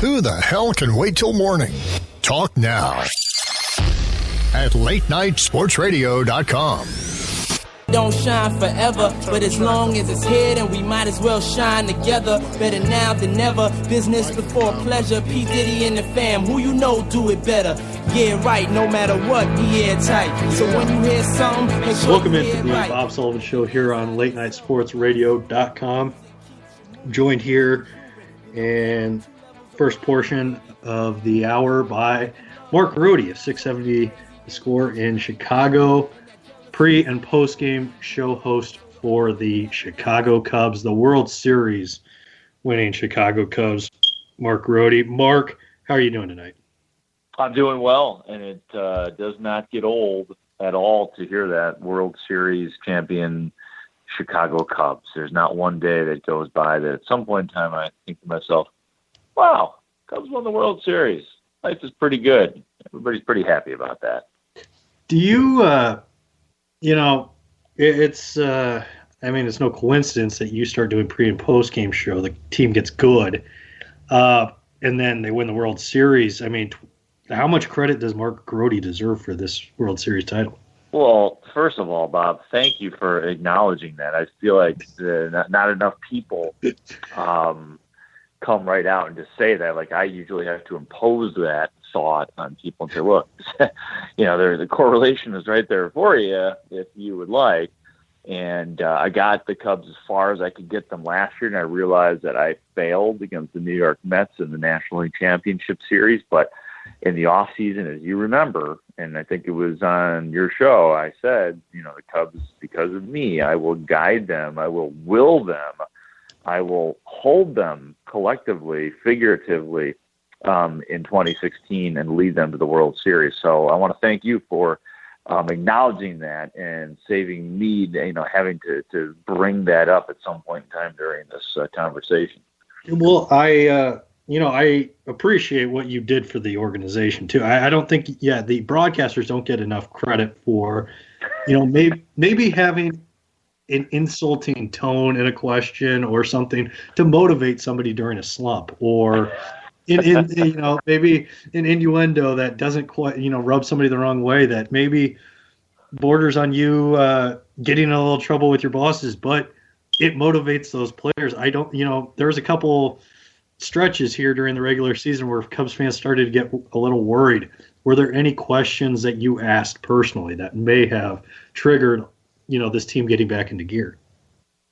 Who the hell can wait till morning? Talk now at latenightsportsradio.com. Don't shine forever, but as long as it's here, then we might as well shine together. Better now than never, business before pleasure. P. Diddy and the fam, who you know do it better. Yeah, right, no matter what, be airtight. So when you hear something, make sure welcome you into hear the right. Bob Sullivan Show here on latenightsportsradio.com. Joined here in first portion of the hour by Mark Rohde of 670 The Score in Chicago, pre- and post-game show host for the Chicago Cubs, the World Series winning Chicago Cubs. Mark Rohde. Mark, how are you doing tonight? I'm doing well, and it does not get old at all to hear that World Series champion Chicago Cubs. There's not one day that goes by that at some point in time I think to myself, wow, Cubs won the World Series. Life is pretty good. Everybody's pretty happy about that. Do you, it's no coincidence that you start doing pre- and post-game show. The team gets good, and then they win the World Series. I mean, how much credit does Mark Rohde deserve for this World Series title? Well, first of all, Bob, thank you for acknowledging that. I feel like not enough people come right out and just say that. Like, I usually have to impose that thought on people and say, look, the correlation is right there for you if you would like. And I got the Cubs as far as I could get them last year, and I realized that I failed against the New York Mets in the National League Championship Series. But in the offseason, as you remember, and I think it was on your show, I said, the Cubs, because of me, I will guide them, I will will them, I will hold them collectively, figuratively, in 2016 and lead them to the World Series. So I want to thank you for acknowledging that and saving me, having to bring that up at some point in time during this conversation. Well, I appreciate what you did for the organization too. I don't think, the broadcasters don't get enough credit for, maybe having an insulting tone in a question or something to motivate somebody during a slump, or maybe an innuendo that doesn't quite, rub somebody the wrong way, that maybe borders on you getting in a little trouble with your bosses, but it motivates those players. There was a couple stretches here during the regular season where Cubs fans started to get a little worried. Were there any questions that you asked personally that may have triggered, this team getting back into gear?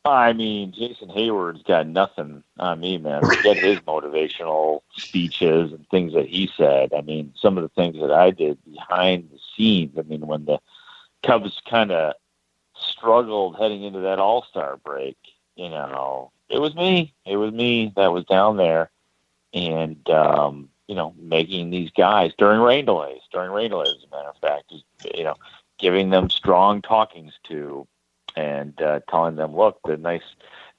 I mean, Jason Hayward's got nothing on me, man. Forget his motivational speeches and things that he said. I mean, some of the things that I did behind the scenes. I mean, when the Cubs kind of struggled heading into that All-Star break, it was me. It was me that was down there and, making these guys during rain delays, as a matter of fact, just, giving them strong talkings to and telling them, look, the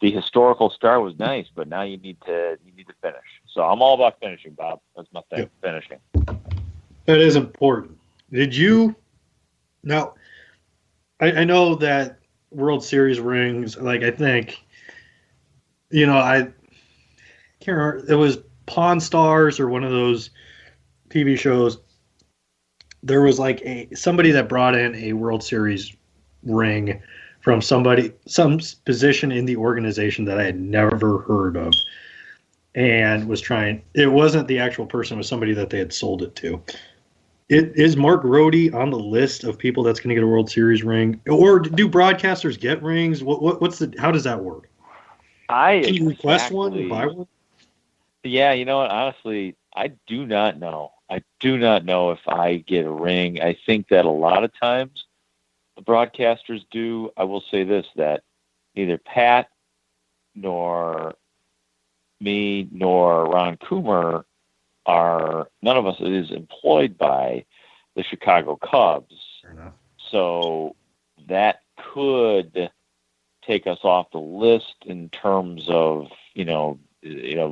historical start was nice, but now you need to finish. So I'm all about finishing, Bob. That's my thing, finishing. That is important. Did you – now, I know that World Series rings, like I think – I can't remember. It was Pawn Stars or one of those TV shows. There was somebody that brought in a World Series ring from some position in the organization that I had never heard of, and was trying. It wasn't the actual person; it was somebody that they had sold it to. Is Mark Rohde on the list of people that's going to get a World Series ring, or do broadcasters get rings? How does that work? Can you request one or buy one? Yeah, you know what? Honestly, I do not know. I do not know if I get a ring. I think that a lot of times the broadcasters do. I will say this, that neither Pat nor me nor Ron Coomer none of us is employed by the Chicago Cubs. Fair enough. So that could take us off the list in terms of,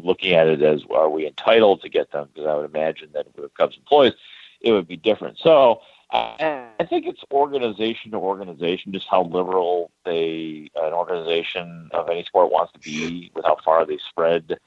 looking at it as, are we entitled to get them? Because I would imagine that with Cubs employees, it would be different. So I think it's organization to organization, just how liberal an organization of any sport wants to be with how far they spread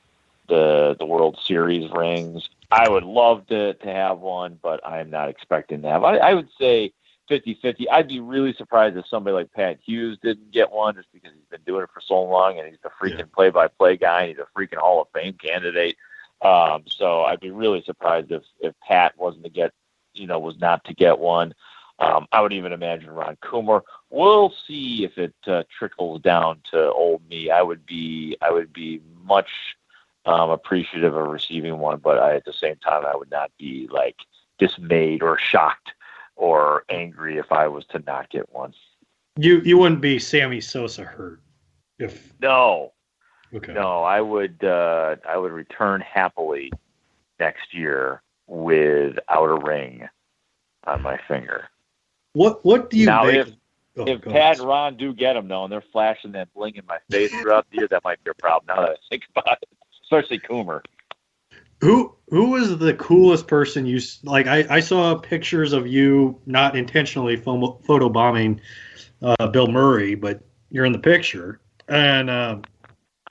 the World Series rings. I would love to have one, but I'm not expecting to have. I would say 50-50. I'd be really surprised if somebody like Pat Hughes didn't get one, just because he's been doing it for so long and he's a freaking play-by-play guy and he's a freaking Hall of Fame candidate. So I'd be really surprised if Pat wasn't to get, was not to get one. I would even imagine Ron Coomer. We'll see if it trickles down to old me. I would be much appreciative of receiving one, but at the same time, I would not be like dismayed or shocked or angry if I was to not get one. You wouldn't be Sammy Sosa hurt if no. Okay. No, I would return happily next year without a ring on my finger. What do you now make? If Pat and Ron do get them though, and they're flashing that bling in my face throughout the year, that might be a problem. Now that I think about it, especially Coomer. Who was the coolest person you like? I saw pictures of you not intentionally photobombing Bill Murray, but you're in the picture. And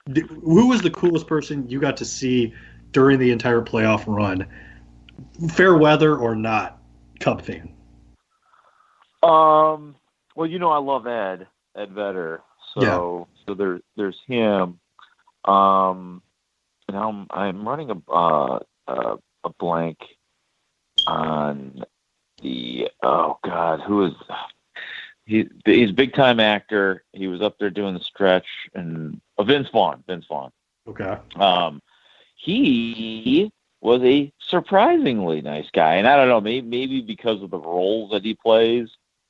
who was the coolest person you got to see during the entire playoff run? Fair weather or not, Cub fan? Well, I love Ed Vedder. So there's him. And I'm running a blank on the who is he's a big time actor. He was up there doing the stretch and Vince Vaughn. Okay. He was a surprisingly nice guy, and I don't know, maybe because of the roles that he plays.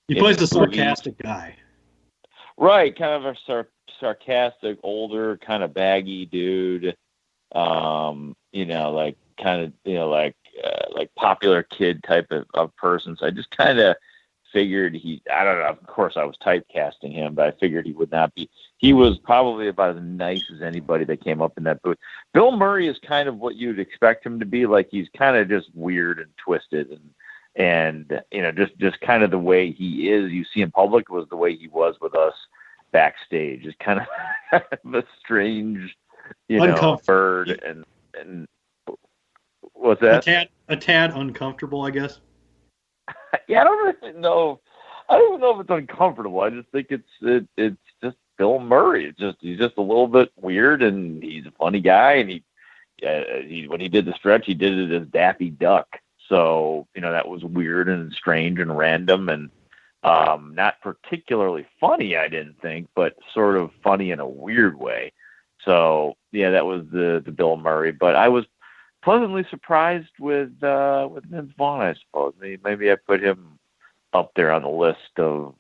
He plays a sarcastic guy. Right, kind of a sarcastic, older, kind of baggy dude. Like popular kid type of person. So I just kind of figured I don't know, of course I was typecasting him, but I figured he would not be. He was probably about as nice as anybody that came up in that booth. Bill Murray is kind of what you'd expect him to be. Like, he's kind of just weird and twisted and just kind of the way he is, you see in public, was the way he was with us backstage. It's kind of a strange, bird and what's that? A tad uncomfortable, I guess. Yeah, I don't even know if it's uncomfortable. I just think it's just Bill Murray. He's just a little bit weird, and he's a funny guy. And he when he did the stretch, he did it as Daffy Duck. So that was weird and strange and random and not particularly funny, I didn't think, but sort of funny in a weird way. So yeah, that was the Bill Murray. But I was pleasantly surprised with Vince Vaughn, I suppose. Maybe I put him up there on the list of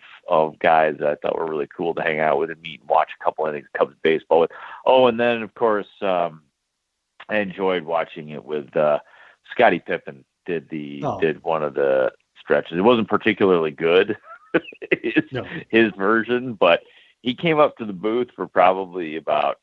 guys that I thought were really cool to hang out with and meet and watch a couple of Cubs baseball with. Oh, and then of course I enjoyed watching it with Scottie Pippen. Did one of the stretches. It wasn't particularly good, his version, but he came up to the booth for probably about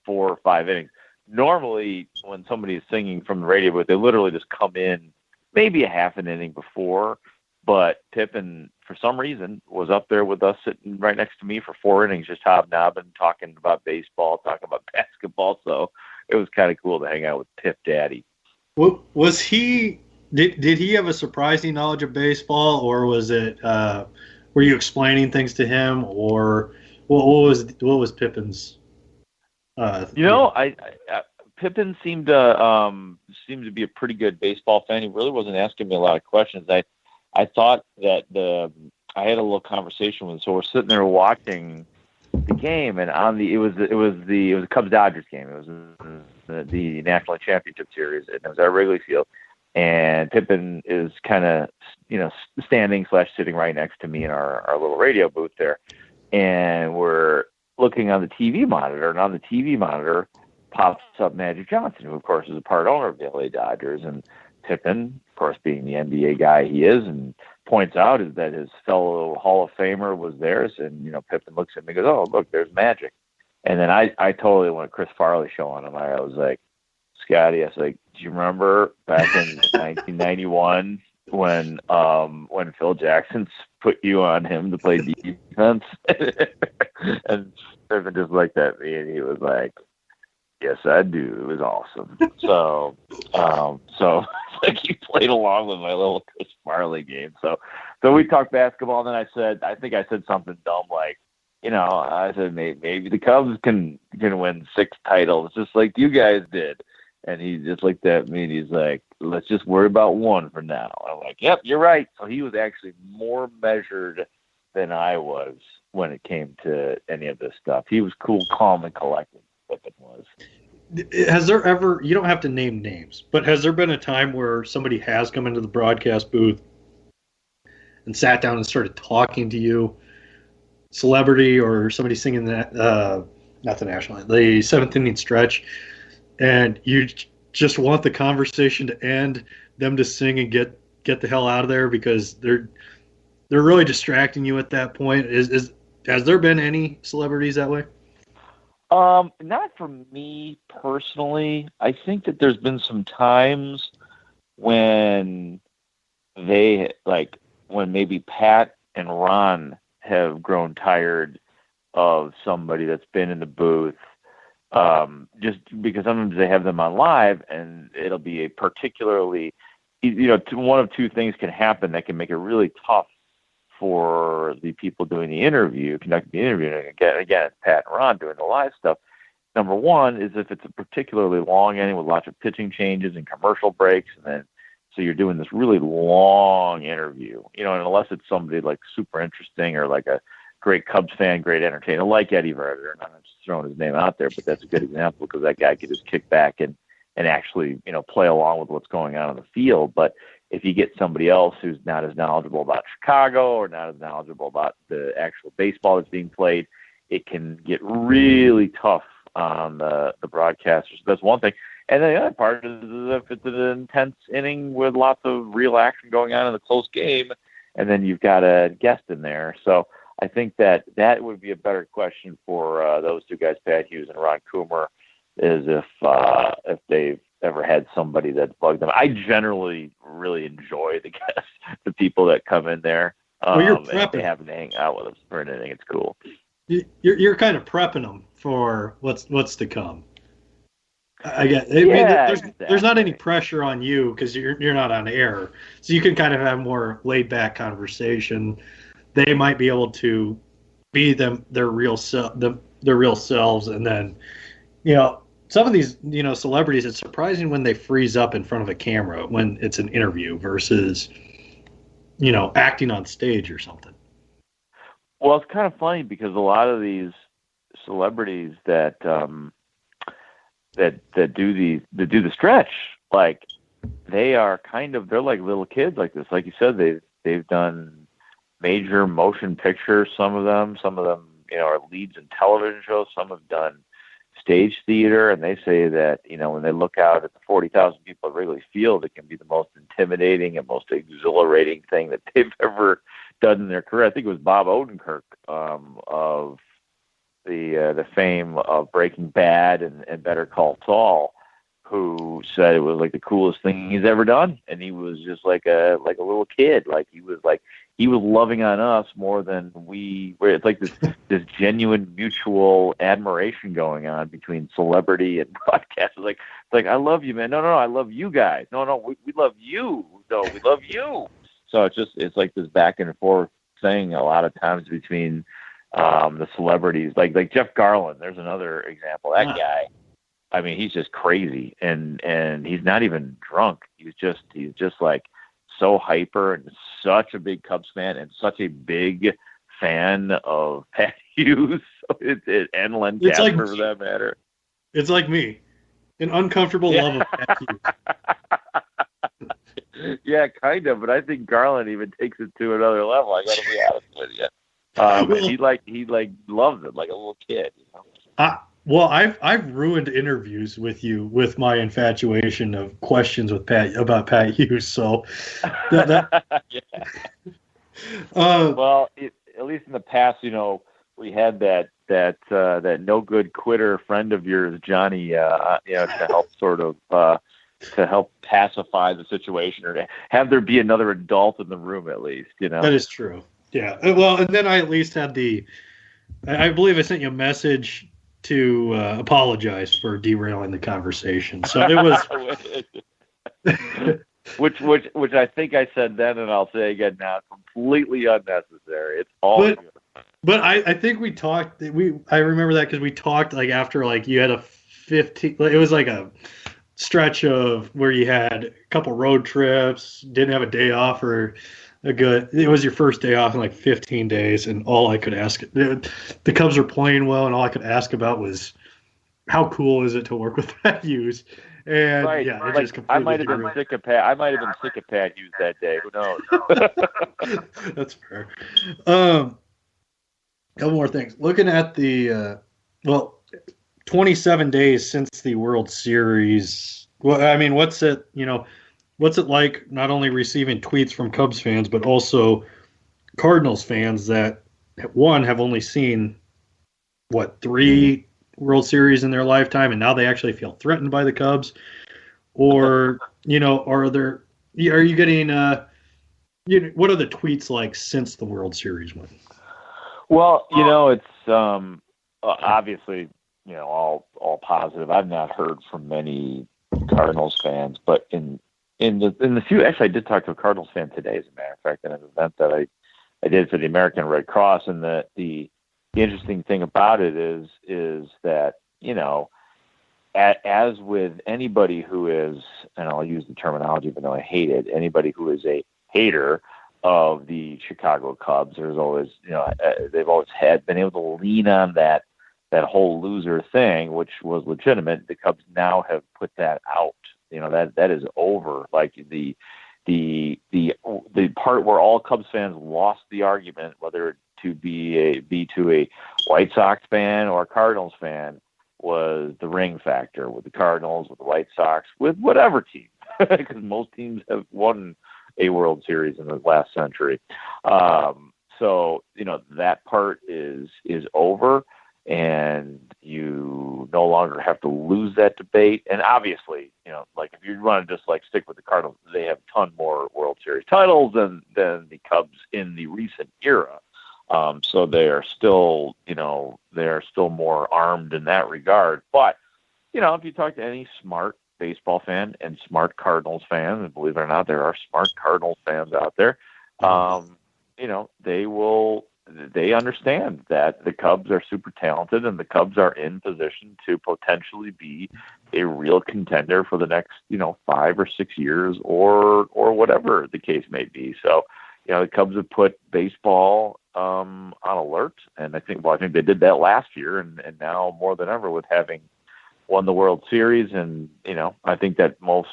4 or 5 innings. Normally, when somebody is singing from the radio booth, they literally just come in maybe a half an inning before. But Pippen, for some reason, was up there with us, sitting right next to me for 4 innings, just hobnobbing, talking about baseball, talking about basketball. So it was kind of cool to hang out with Pip Daddy. Was he? Did he have a surprising knowledge of baseball, or was it? Were you explaining things to him, or what was Pippen's? Pippen seemed to be a pretty good baseball fan. He really wasn't asking me a lot of questions. I thought that I had a little conversation with him. So we're sitting there watching the game, and it was the Cubs Dodgers game. It was the National Championship Series, and it was at Wrigley Field. And Pippen is kind of, standing/sitting right next to me in our little radio booth there. And we're looking on the TV monitor, and on the TV monitor pops up Magic Johnson, who, of course, is a part owner of the LA Dodgers. And Pippen, of course, being the NBA guy he is, and points out is that his fellow Hall of Famer was theirs. And, Pippen looks at me and goes, "Oh, look, there's Magic." And then I totally went Chris Farley show on him. I was like, Scotty, I was like, do you remember back in 1991 when Phil Jackson put you on him to play defense? And Pippen just looked at me and he was like, Yes, I do. It was awesome. So it's like you played along with my little Chris Farley game. So we talked basketball, and then I think I said something dumb like, I said maybe the Cubs can win 6 titles just like you guys did. And he just looked at me and he's like, let's just worry about 1 for now. I'm like, yep, you're right. So he was actually more measured than I was when it came to any of this stuff. He was cool, calm, and collected. Pippen was. Has there ever, you don't have to name names, but has there been a time where somebody has come into the broadcast booth and sat down and started talking to you, celebrity or somebody singing that, not the national, the 7th inning stretch, and you just want the conversation to end, them to sing and get the hell out of there because they're really distracting you at that point? Has there been any celebrities that way? Not for me personally. I think that there's been some times when when maybe Pat and Ron have grown tired of somebody that's been in the booth, just because sometimes they have them on live and it'll be a particularly, one of 2 things can happen that can make it really tough for the people doing the interview, conducting the interview. And again, it's Pat and Ron doing the live stuff. Number 1 is if it's a particularly long inning with lots of pitching changes and commercial breaks, and then so you're doing this really long interview, and unless it's somebody like super interesting or like a great Cubs fan, great entertainer, like Eddie Vedder. And I'm just throwing his name out there, but that's a good example because that guy could just kick back and actually, play along with what's going on in the field. But if you get somebody else who's not as knowledgeable about Chicago or not as knowledgeable about the actual baseball that's being played, it can get really tough on the broadcasters. That's one thing. And then the other part is if it's an intense inning with lots of real action going on in a close game, and then you've got a guest in there. So I think that would be a better question for those 2 guys, Pat Hughes and Ron Coomer, is if they've ever had somebody that bugged them. I generally really enjoy the people that come in there. You're and if they happen to hang out with us for an inning, it's cool. You're kind of prepping them for what's to come. I get. There's not any pressure on you because you're not on air, so you can kind of have more laid back conversation. They might be able to be their real selves, and then some of these celebrities. It's surprising when they freeze up in front of a camera when it's an interview versus acting on stage or something. Well, it's kind of funny because a lot of these celebrities that do the stretch, like they're like little kids like this. Like you said, they've done major motion pictures. Some of them, are leads in television shows. Some have done stage theater, and they say that, when they look out at the 40,000 people at Wrigley Field, it can be the most intimidating and most exhilarating thing that they've ever done in their career. I think it was Bob Odenkirk of the fame of Breaking Bad and Better Call Saul, who said it was like the coolest thing he's ever done, and he was just like a little kid. He was loving on us more than we were. It's like this genuine mutual admiration going on between celebrity and broadcasters. It's like I love you, man. No, I love you guys. No, we love you. No, we love you. So it's like this back and forth thing a lot of times between the celebrities, like Jeff Garland. There's another example. That guy, I mean, he's just crazy, and he's not even drunk. He's just like so hyper and such a big Cubs fan and such a big fan of Pat Hughes and Len Casper for that matter. It's like me, an uncomfortable love of Pat Hughes. Yeah, kind of, but I think Garland even takes it to another level. I got to be honest with you. He loves it like a little kid. Well, I've ruined interviews with you with my infatuation of questions with about Pat Hughes. So, yeah. Well, at least in the past, we had that no good quitter friend of yours, Johnny, to help sort of to help pacify the situation or to have there be another adult in the room at least. That is true. Yeah. Well, and then I at least had I believe I sent you a message to apologize for derailing the conversation. So it was, which I think I said then, and I'll say again now, completely unnecessary. It's all good. But I think we talked. I remember that because we talked like after like you had a 15. It was like a stretch of where you had a couple road trips, didn't have a day off or a good. It was your first day off in like 15 days, and all I could ask the Cubs were playing well, and all I could ask about was how cool is it to work with Pat Hughes. And right, yeah, right. I might have been sick of Pat. I might have been sick of Pat Hughes that day. Who knows? That's fair. Couple more things. Looking at the 27 days since the World Series. Well, I mean, what's it like not only receiving tweets from Cubs fans, but also Cardinals fans that, one, have only seen, 3 World Series in their lifetime, and now they actually feel threatened by the Cubs? Or, are you getting, what are the tweets like since the World Series win? Well, it's obviously, all positive. I've not heard from many Cardinals fans, but in the few, actually, I did talk to a Cardinals fan today, as a matter of fact, at an event that I did for the American Red Cross, and the interesting thing about it is that, as with anybody who is, and I'll use the terminology even though I hate it, anybody who is a hater of the Chicago Cubs, there's always, they've always been able to lean on that whole loser thing, which was legitimate. The Cubs now have put that out. That is over. Like the part where all Cubs fans lost the argument, whether to be to a White Sox fan or a Cardinals fan, was the ring factor with the Cardinals, with the White Sox, with whatever team, because most teams have won a World Series in the last century. So, that part is over, and you no longer have to lose that debate. And obviously, like if you want to just like stick with the Cardinals, they have a ton more World Series titles than the Cubs in the recent era. So they are still, more armed in that regard. But, if you talk to any smart baseball fan and smart Cardinals fans, and believe it or not, there are smart Cardinals fans out there, they understand that the Cubs are super talented and the Cubs are in position to potentially be a real contender for the next, 5 or 6 years or whatever the case may be. So, the Cubs have put baseball on alert, and I think they did that last year, and now more than ever with having won the World Series. And, I think that most,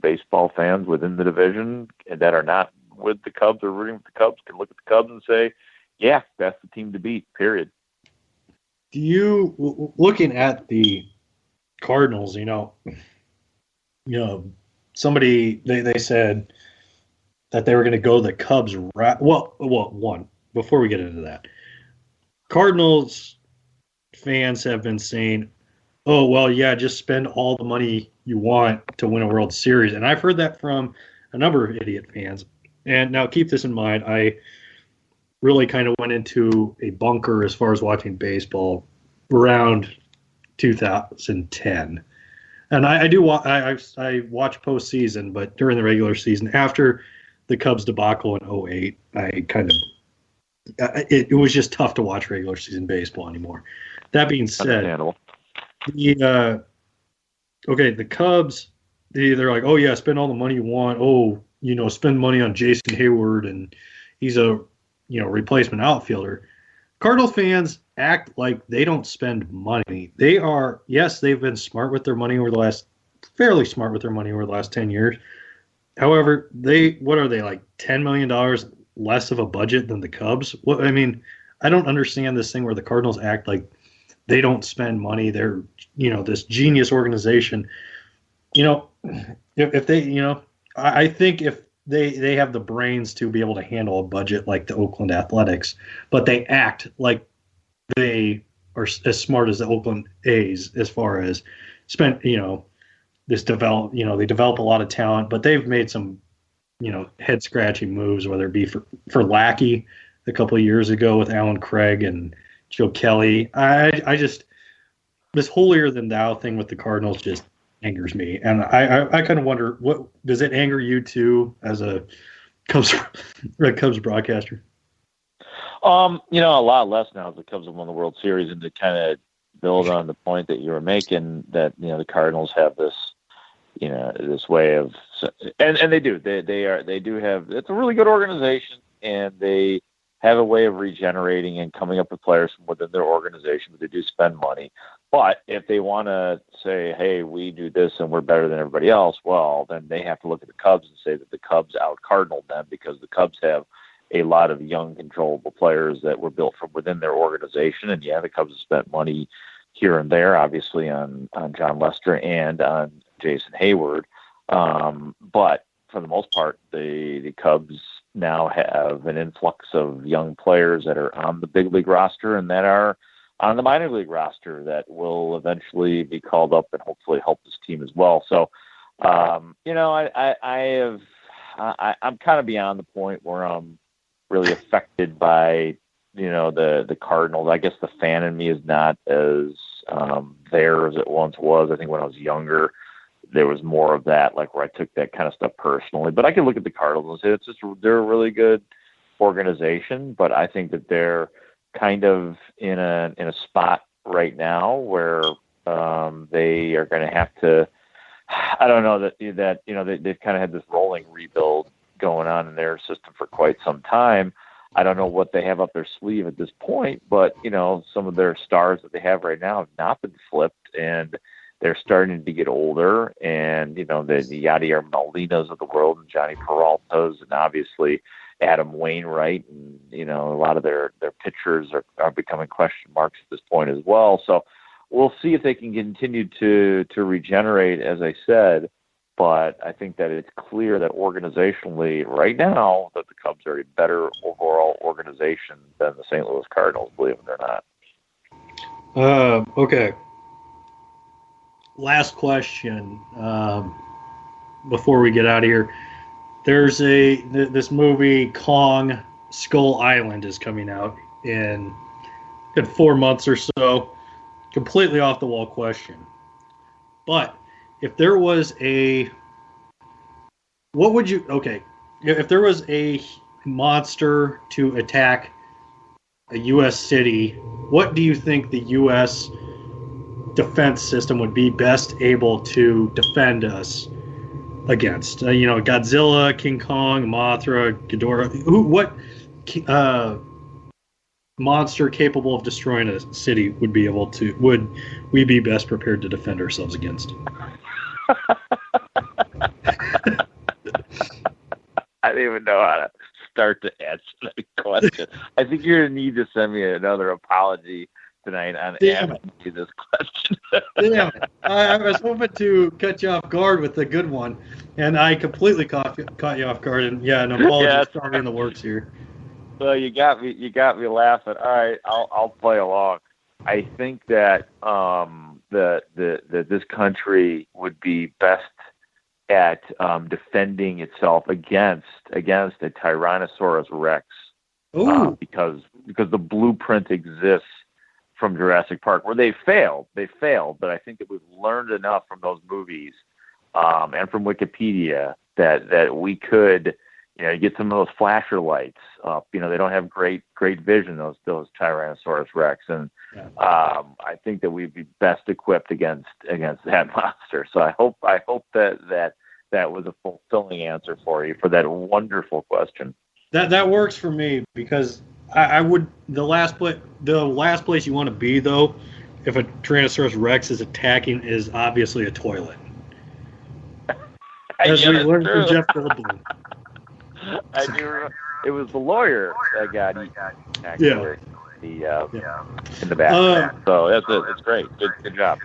baseball fans within the division that are not with the Cubs or rooting for the Cubs can look at the Cubs and say, yeah, that's the team to beat, period. Do you, looking at the Cardinals, somebody, they said that they were going to go the Cubs route. One, before we get into that, Cardinals fans have been saying, oh, well, yeah, just spend all the money you want to win a World Series. And I've heard that from a number of idiot fans. And now keep this in mind, I really kind of went into a bunker as far as watching baseball around 2010. And I watch postseason, but during the regular season, after the Cubs debacle in 2008, I kind of it was just tough to watch regular season baseball anymore. That being said, the Cubs, they're like, oh yeah, spend all the money you want. Oh, spend money on Jason Hayward, and he's a replacement outfielder. Cardinals fans act like they don't spend money. They've been smart with their money fairly smart with their money over the last 10 years. However, what are they, like $10 million less of a budget than the Cubs? I don't understand this thing where the Cardinals act like they don't spend money. They're, this genius organization. If they, I think if they have the brains to be able to handle a budget like the Oakland Athletics, but they act like they are as smart as the Oakland A's as far as they develop a lot of talent, but they've made some, head scratching moves, whether it be for Lackey a couple of years ago with Alan Craig and Joe Kelly. this holier than thou thing with the Cardinals just angers me, and I kind of wonder, what does it anger you too as a Cubs broadcaster? A lot less now as the Cubs have won the World Series, and to kind of build on the point that you were making, that the Cardinals have this this way of, and they do have, it's a really good organization, and they have a way of regenerating and coming up with players from within their organization, but they do spend money. But if they want to say, hey, we do this and we're better than everybody else, well, then they have to look at the Cubs and say that the Cubs out-Cardinaled them, because the Cubs have a lot of young, controllable players that were built from within their organization. And, yeah, the Cubs have spent money here and there, obviously, on John Lester and on Jason Hayward. But for the most part, the Cubs now have an influx of young players that are on the big league roster and that are on the minor league roster that will eventually be called up and hopefully help this team as well. So, I'm kind of beyond the point where I'm really affected by, the Cardinals. I guess the fan in me is not as there as it once was. I think when I was younger, there was more of that, like where I took that kind of stuff personally. But I can look at the Cardinals and say they're a really good organization, but I think that they're kind of in a spot right now where they are going to have to. I don't know that they've kind of had this rolling rebuild going on in their system for quite some time. I don't know what they have up their sleeve at this point, but some of their stars that they have right now have not been flipped, and they're starting to get older, and the Yadier Molinas of the world, and Johnny Peraltas, and obviously Adam Wainwright, and a lot of their pitchers are becoming question marks at this point as well. So we'll see if they can continue to regenerate, as I said. But I think that it's clear that organizationally, right now, that the Cubs are a better overall organization than the St. Louis Cardinals, believe it or not. Okay. Last question before we get out of here. There's this movie, Kong Skull Island, is coming out in 4 months or so. Completely off the wall question. But if there was if there was a monster to attack a U.S. city, what do you think the U.S. defense system would be best able to defend us against? Godzilla, King Kong, Mothra, Ghidorah. What monster capable of destroying a city would we be best prepared to defend ourselves against? I don't even know how to start to answer that question. I think you're going to need to send me another apology tonight on asking you this question. Damn it. I was hoping to cut you off guard with a good one, and I completely caught you off guard. And an apology starting in the works here. Well, you got me laughing. All right, I'll play along. I think that that this country would be best at defending itself against a Tyrannosaurus Rex, because the blueprint exists from Jurassic Park, where they failed, but I think that we've learned enough from those movies and from Wikipedia that we could, get some of those flasher lights up. They don't have great vision, those Tyrannosaurus Rex, and I think that we'd be best equipped against that monster. So I hope that was a fulfilling answer for you for that wonderful question. That works for me, because I would, the last place you want to be, though, if a Tyrannosaurus Rex is attacking, is obviously a toilet. As we learned from Jeff Goldblum. I knew it was the lawyer that got eaten, actually, in the back. So that's great. Good job.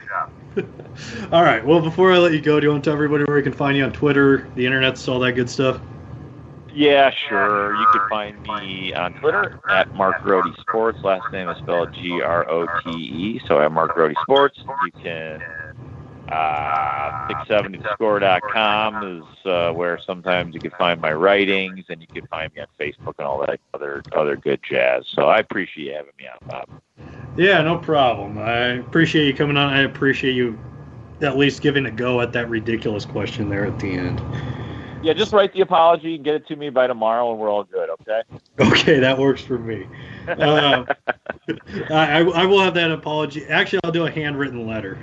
All right. Well, before I let you go, do you want to tell everybody where you can find you on Twitter, the internet, all that good stuff? Yeah, sure. You can find me on Twitter at Mark Grody Sports. Last name is spelled Grote. So at Mark Grody Sports. You can 670thescore.com is where sometimes you can find my writings, and you can find me on Facebook and all that other good jazz. So I appreciate you having me on, Bob. Yeah, no problem. I appreciate you coming on. I appreciate you at least giving a go at that ridiculous question there at the end. Yeah, just write the apology and get it to me by tomorrow, and we're all good. Okay. Okay, that works for me. I will have that apology. Actually, I'll do a handwritten letter.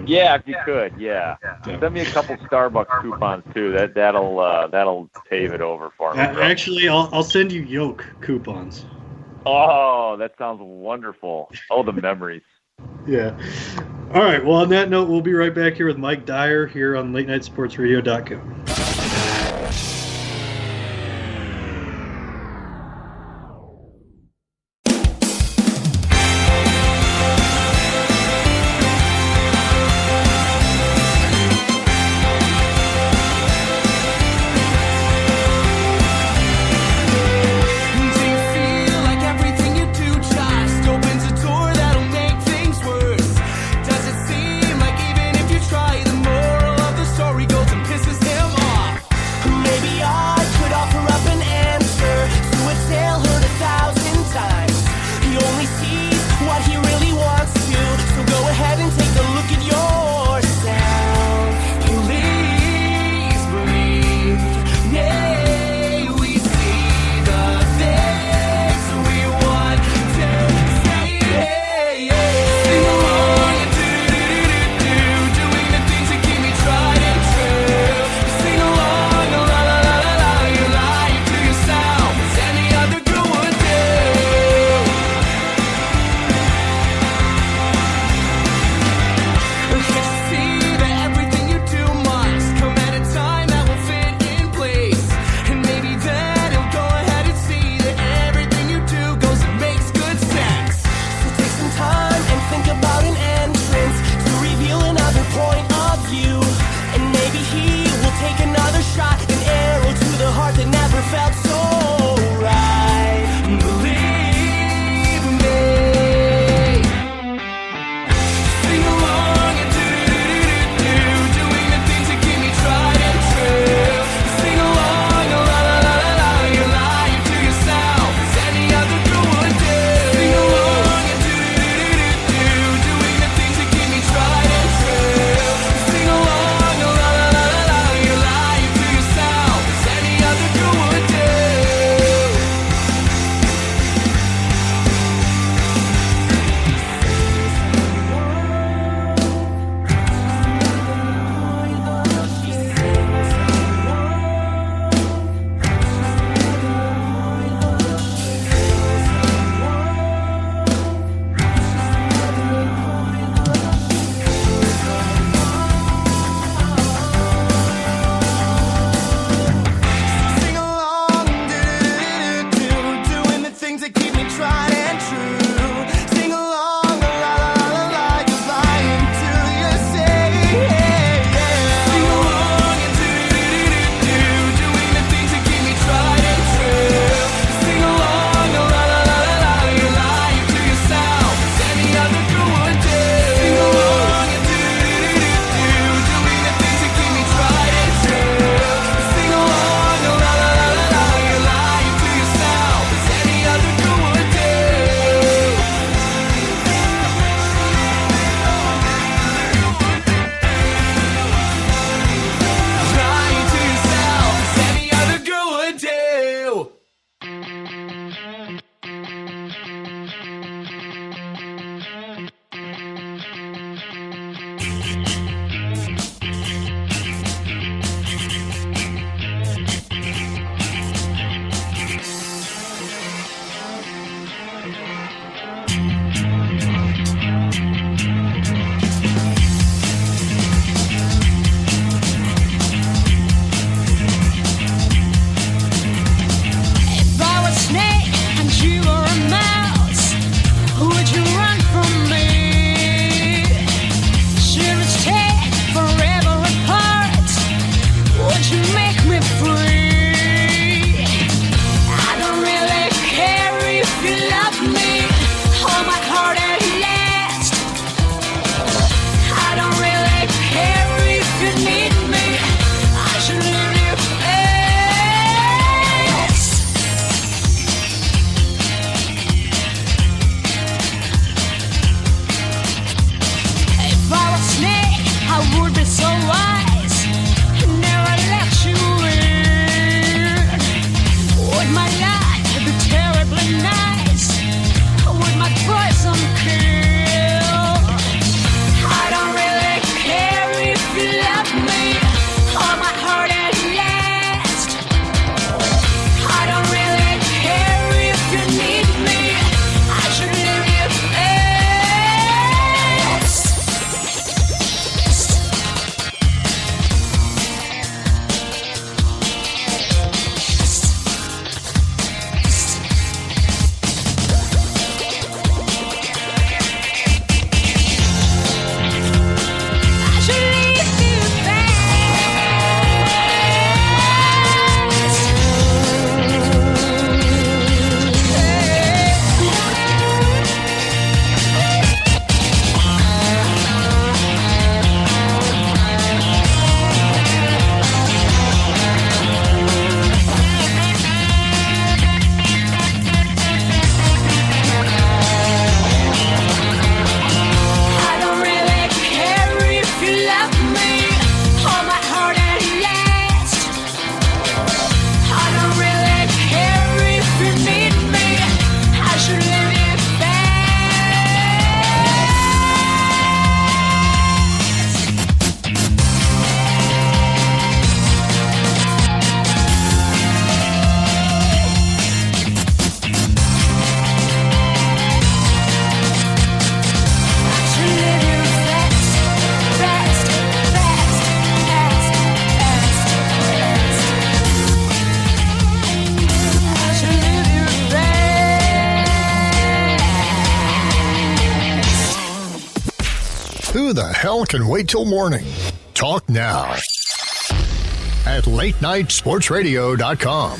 Yeah, if you could. Yeah. Send me a couple Starbucks coupons too. That'll pave it over for me. Actually, I'll send you Yoke coupons. Oh, that sounds wonderful. Oh, the memories. Yeah. All right. Well, on that note, we'll be right back here with Mike Dyer here on LateNightSportsRadio.com. Would do. Who the hell can wait till morning? Talk now at latenightsportsradio.com.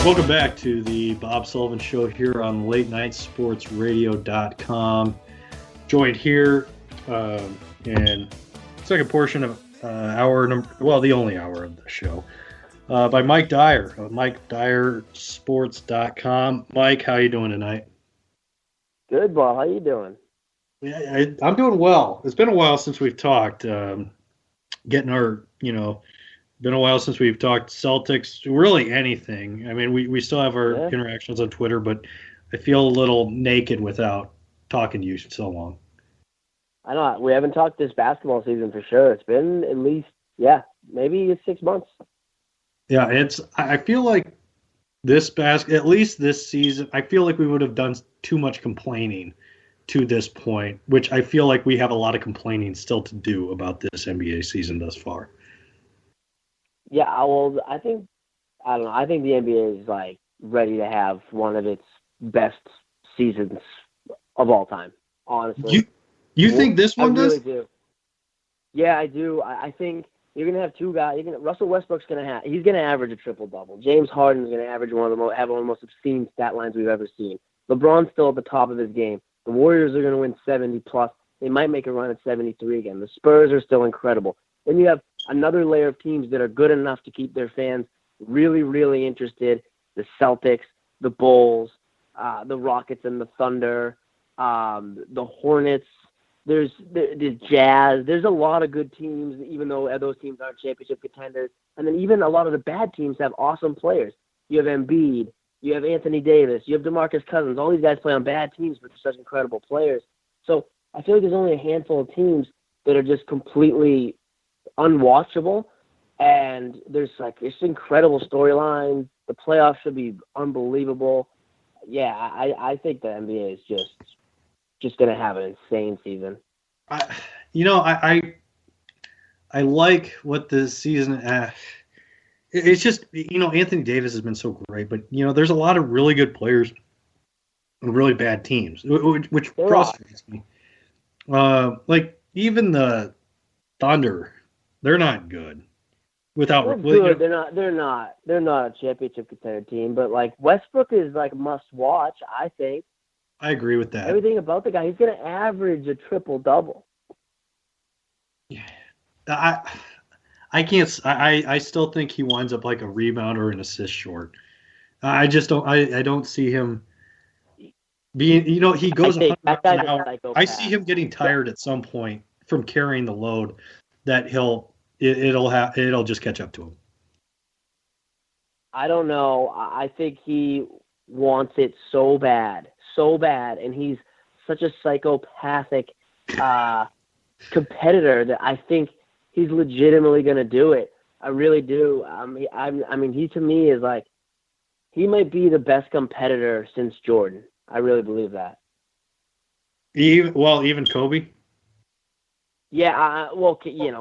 Welcome back to the Bob Sullivan Show here on latenightsportsradio.com. Joined here in second portion of the only hour of the show, by Mike Dyer of MikeDyerSports.com. Mike, how you doing tonight? Good, Bob. How you doing? Yeah, I'm doing well. It's been a while since we've talked. Been a while since we've talked Celtics, really anything. I mean, we still have our interactions on Twitter, but I feel a little naked without talking to you so long. I know. We haven't talked this basketball season for sure. It's been at least, maybe 6 months. Yeah, I feel like at least this season, I feel like we would have done too much complaining to this point, which I feel like we have a lot of complaining still to do about this NBA season thus far. Yeah, well, I think the NBA is like ready to have one of its best seasons of all time, honestly. You think this one does? I really do. Yeah, I do. I think you're going to have two guys. Russell Westbrook's he's going to average a triple-double. James Harden's going to average have one of the most obscene stat lines we've ever seen. LeBron's still at the top of his game. The Warriors are going to win 70+. They might make a run at 73 again. The Spurs are still incredible. Then you have another layer of teams that are good enough to keep their fans really, really interested. The Celtics, the Bulls, the Rockets and the Thunder, the Hornets. There's the Jazz. There's a lot of good teams, even though those teams aren't championship contenders. And then even a lot of the bad teams have awesome players. You have Embiid. You have Anthony Davis. You have DeMarcus Cousins. All these guys play on bad teams, but they're such incredible players. So I feel like there's only a handful of teams that are just completely unwatchable, and there's it's incredible storylines. The playoffs should be unbelievable. Yeah, I think the NBA is just going to have an insane season. I like what the season. It's just Anthony Davis has been so great, but there's a lot of really good players and really bad teams, which frustrates me. Like even the Thunder. They're not good. They're good. They're not a championship contender team, but Westbrook is must watch, I think. I agree with that. Everything about the guy, he's going to average a triple-double. Yeah. I can't I still think he winds up like a rebound or an assist short. I just don't I don't see him being he goes 100 miles an hour. I see him getting tired at some point from carrying the load that it'll just catch up to him. I don't know. I think he wants it so bad, and he's such a psychopathic competitor that I think he's legitimately going to do it. I really do. I mean, he to me is he might be the best competitor since Jordan. I really believe that. Even Kobe. Yeah,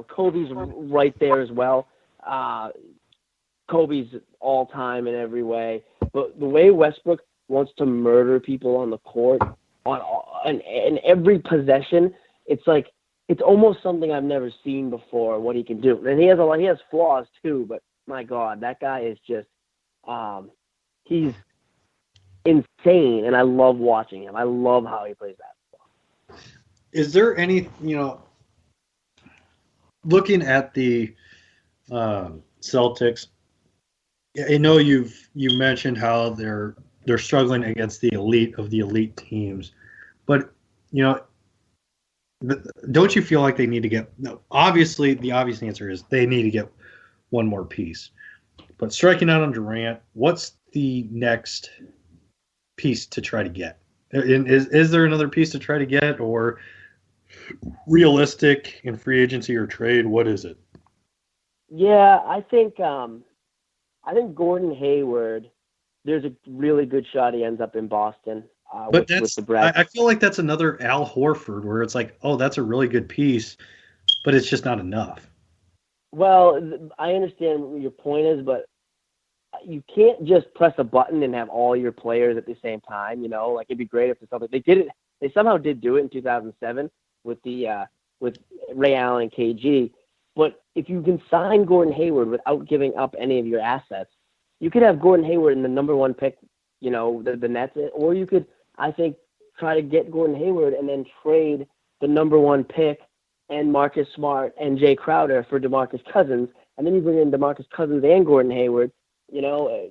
Kobe's right there as well. Kobe's all time in every way, but the way Westbrook wants to murder people on the court, in every possession, it's almost something I've never seen before. What he can do, and he has flaws too. But my God, that guy is just he's insane, and I love watching him. I love how he plays basketball. Is there any looking at the Celtics, I know you mentioned how they're struggling against the elite of the elite teams, but don't you feel like they need to get? No, obviously the obvious answer is they need to get one more piece. But striking out on Durant, what's the next piece to try to get? Is there another piece to try to get, or realistic in free agency or trade? What is it? Yeah, I think Gordon Hayward, there's a really good shot he ends up in Boston. But I feel like that's another Al Horford where it's that's a really good piece, but it's just not enough. Well, I understand what your point is, but you can't just press a button and have all your players at the same time. Like it'd be great if it's something they did it. They somehow did do it in 2007 with with Ray Allen and KG. But if you can sign Gordon Hayward without giving up any of your assets, you could have Gordon Hayward in the number one pick, the Nets, or you could, I think, try to get Gordon Hayward and then trade the number one pick and Marcus Smart and Jay Crowder for DeMarcus Cousins, and then you bring in DeMarcus Cousins and Gordon Hayward. I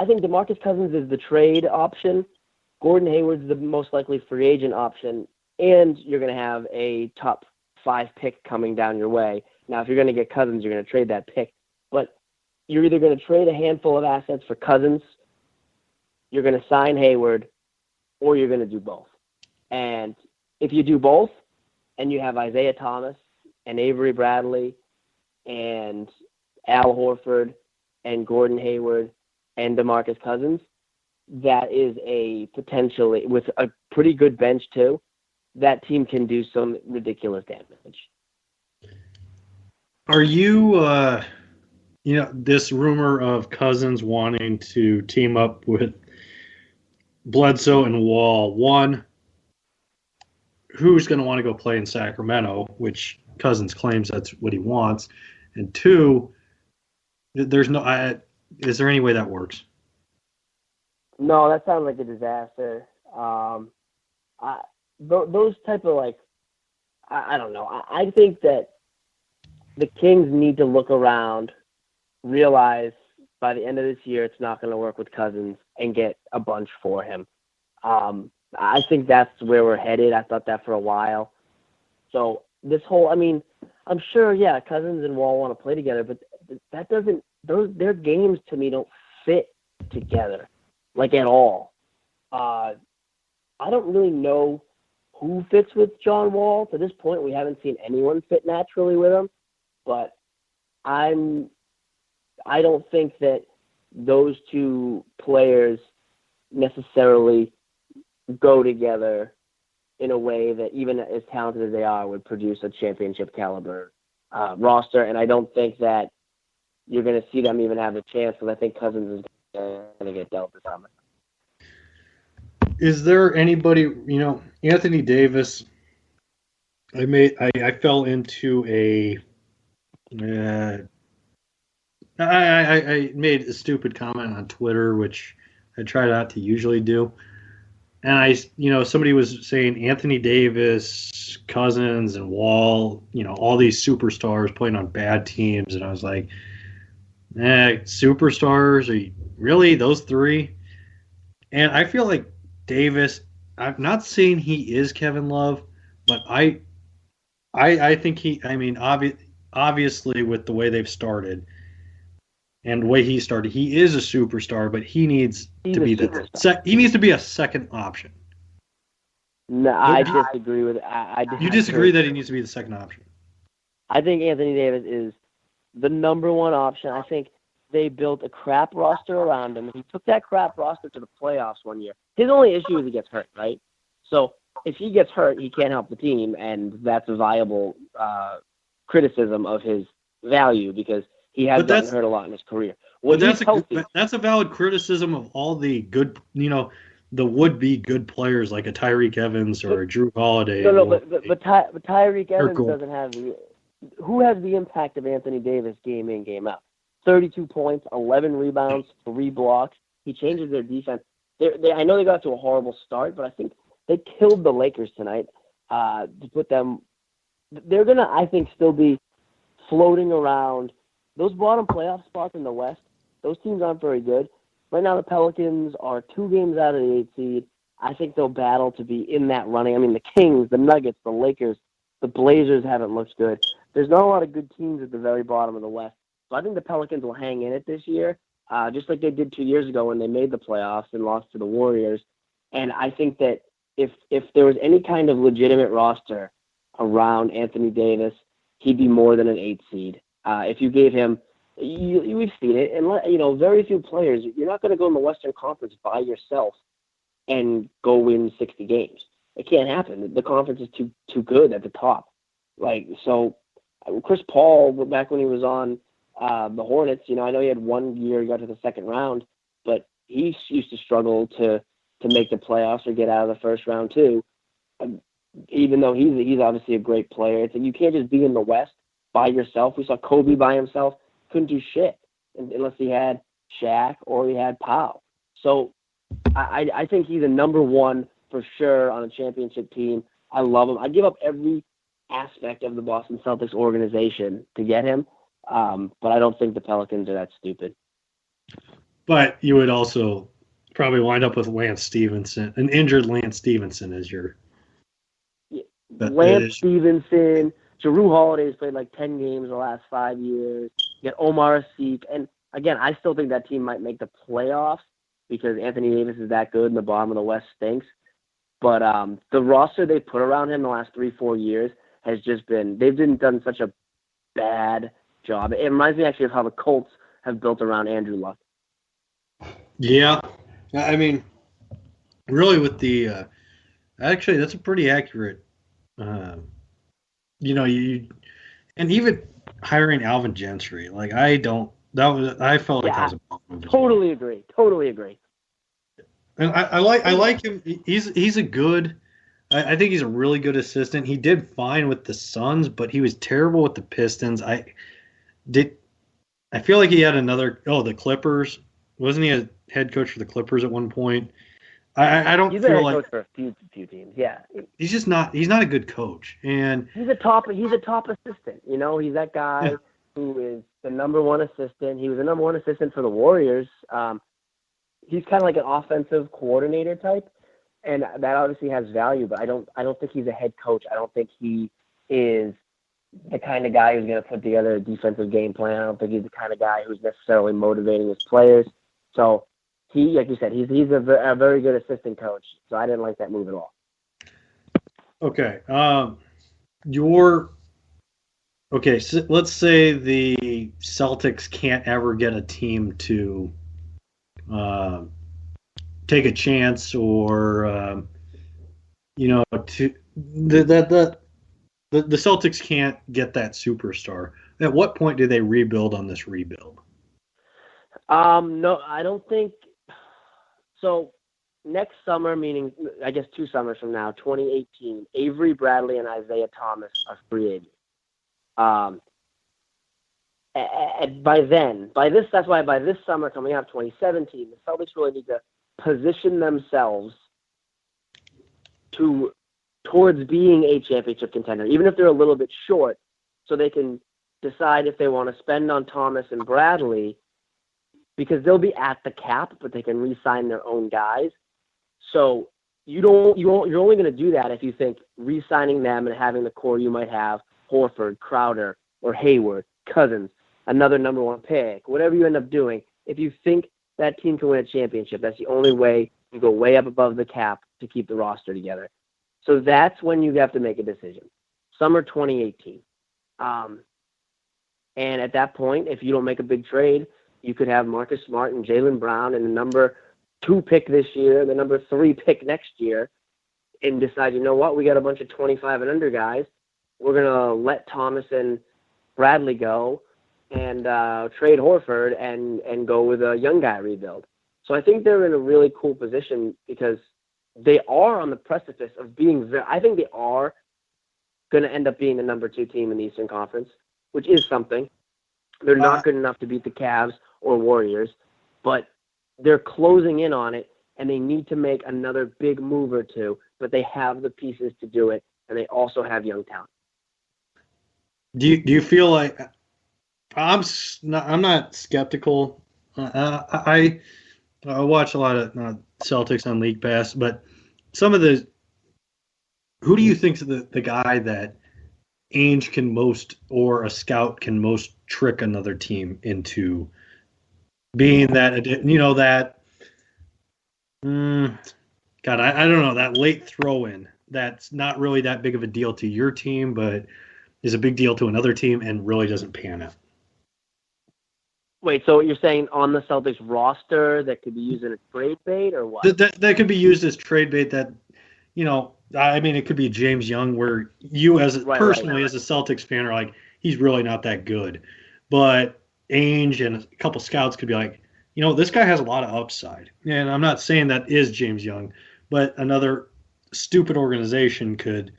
think DeMarcus Cousins is the trade option. Gordon Hayward's the most likely free agent option, and you're going to have a top 5 pick coming down your way. Now, if you're going to get Cousins, you're going to trade that pick, but you're either going to trade a handful of assets for Cousins, you're going to sign Hayward, or you're going to do both. And if you do both, and you have Isaiah Thomas and Avery Bradley and Al Horford and Gordon Hayward and DeMarcus Cousins, that is a potentially, with a pretty good bench too, that team can do some ridiculous damage. Are you, this rumor of Cousins wanting to team up with Bledsoe and Wall, one, who's going to want to go play in Sacramento, which Cousins claims that's what he wants, and two, there's no, is there any way that works? No, that sounds like a disaster. Those type of I don't know. I think that the Kings need to look around, realize by the end of this year it's not going to work with Cousins, and get a bunch for him. I think that's where we're headed. I thought that for a while. So this whole, I'm sure, yeah, Cousins and Wall want to play together, but that doesn't, their games to me don't fit together, at all. I don't really know who fits with John Wall. To this point, we haven't seen anyone fit naturally with him, but I don't think that those two players necessarily go together in a way that, even as talented as they are, would produce a championship caliber roster. And I don't think that you're going to see them even have a chance, because I think Cousins is going to get dealt this summer. Is there anybody, Anthony Davis, I fell into I made a stupid comment on Twitter, which I try not to usually do. And somebody was saying Anthony Davis, Cousins, and Wall, all these superstars playing on bad teams. And I was like, superstars? Are you, really, those three? And I feel like Davis, I'm not saying he is Kevin Love, but I think obviously with the way they've started and the way he started, he is a superstar, but he needs to be he needs to be a second option. No, I disagree with You disagree that he needs to be the second option? I think Anthony Davis is the number one option. I think they built a crap roster around him. He took that crap roster to the playoffs one year. His only issue is he gets hurt, right? So if he gets hurt, he can't help the team, and that's a viable criticism of his value, because he has gotten hurt a lot in his career. That's a valid criticism of all the good, the would-be good players like a Tyreek Evans or a Drew Holiday. But Tyreek Evans doesn't have who has the impact of Anthony Davis game in, game out? 32 points, 11 rebounds, 3 blocks. He changes their defense. I know they got to a horrible start, but I think they killed the Lakers tonight to put them. They're going to, I think, still be floating around those bottom playoff spots in the West. Those teams aren't very good. Right now, the Pelicans are 2 games out of the 8th seed. I think they'll battle to be in that running. The Kings, the Nuggets, the Lakers, the Blazers haven't looked good. There's not a lot of good teams at the very bottom of the West. So I think the Pelicans will hang in it this year, just like they did 2 years ago when they made the playoffs and lost to the Warriors. And I think that if there was any kind of legitimate roster around Anthony Davis, he'd be more than an 8th seed. If you gave him, we've seen it, and very few players. You're not going to go in the Western Conference by yourself and go win 60 games. It can't happen. The conference is too good at the top. So Chris Paul, back when he was on the Hornets, I know he had 1 year he got to the second round, but he used to struggle to make the playoffs or get out of the first round too. Even though he's obviously a great player, it's like you can't just be in the West by yourself. We saw Kobe by himself, couldn't do shit unless he had Shaq or he had Powell. So I think he's a number one for sure on a championship team. I love him. I give up every aspect of the Boston Celtics organization to get him, but I don't think the Pelicans are that stupid. But you would also probably wind up with Lance Stevenson, an injured Lance Stevenson as your... Lance Stevenson, Jrue Holiday's played like 10 games in the last 5 years. You get Omar Asik. And again, I still think that team might make the playoffs because Anthony Davis is that good and the bottom of the West stinks. But the roster they put around him the last 3-4 years has just been, they've done such a bad job. It reminds me actually of how the Colts have built around Andrew Luck. Yeah. I mean, really with the, actually that's a pretty accurate, and even hiring Alvin Gentry, like I felt like that was a problem. Totally agree. And I like him. He's a good. I think he's a really good assistant. He did fine with the Suns, but he was terrible with the Pistons. I feel like he had the Clippers. Wasn't he a head coach for the Clippers at one point? I don't feel like he's been a coach for a few teams. Yeah, he's just not. He's not a good coach, and he's a top assistant. He's that guy who is the number one assistant. He was the number one assistant for the Warriors. He's kind of like an offensive coordinator type, and that obviously has value. But I don't think he's a head coach. I don't think he is the kind of guy who's going to put together a defensive game plan. I don't think he's the kind of guy who's necessarily motivating his players. So. He, like you said, he's a very good assistant coach, so I didn't like that move at all. Okay. So let's say the Celtics can't ever get a team to take a chance or, the Celtics can't get that superstar. At what point do they rebuild on this rebuild? No, I don't think. So next summer, meaning I guess 2 summers from now, 2018, Avery Bradley and Isaiah Thomas are free agents. That's why by this summer coming up, 2017, the Celtics really need to position themselves towards being a championship contender, even if they're a little bit short, so they can decide if they want to spend on Thomas and Bradley. Because they'll be at the cap, but they can re-sign their own guys. So you're only going to do that if you think re-signing them and having the core you might have, Horford, Crowder, or Hayward, Cousins, another number one pick, whatever you end up doing. If you think that team can win a championship, that's the only way you go way up above the cap to keep the roster together. So that's when you have to make a decision. Summer 2018. And at that point, if you don't make a big trade, you could have Marcus Smart and Jaylen Brown and the number 2 pick this year, the number 3 pick next year, and decide, you know what, we got a bunch of 25 and under guys. We're going to let Thomas and Bradley go and trade Horford and go with a young guy rebuild. So I think they're in a really cool position because they are on the precipice of being I think they are going to end up being the number 2 team in the Eastern Conference, which is something. They're not good enough to beat the Cavs or Warriors, but they're closing in on it, and they need to make another big move or two, but they have the pieces to do it, and they also have young talent. Do you feel like I'm not skeptical? I watch a lot of Celtics on League Pass, but some of who do you think's the guy that Ainge can most, or a scout can most trick another team into being that, I don't know, that late throw-in that's not really that big of a deal to your team, but is a big deal to another team and really doesn't pan out? Wait, so you're saying on the Celtics roster that could be used in a trade bait or what? That could be used as trade bait that, it could be James Young where you as a Celtics fan are like, he's really not that good. But Ainge and a couple scouts could be like, this guy has a lot of upside. And I'm not saying that is James Young, but another stupid organization could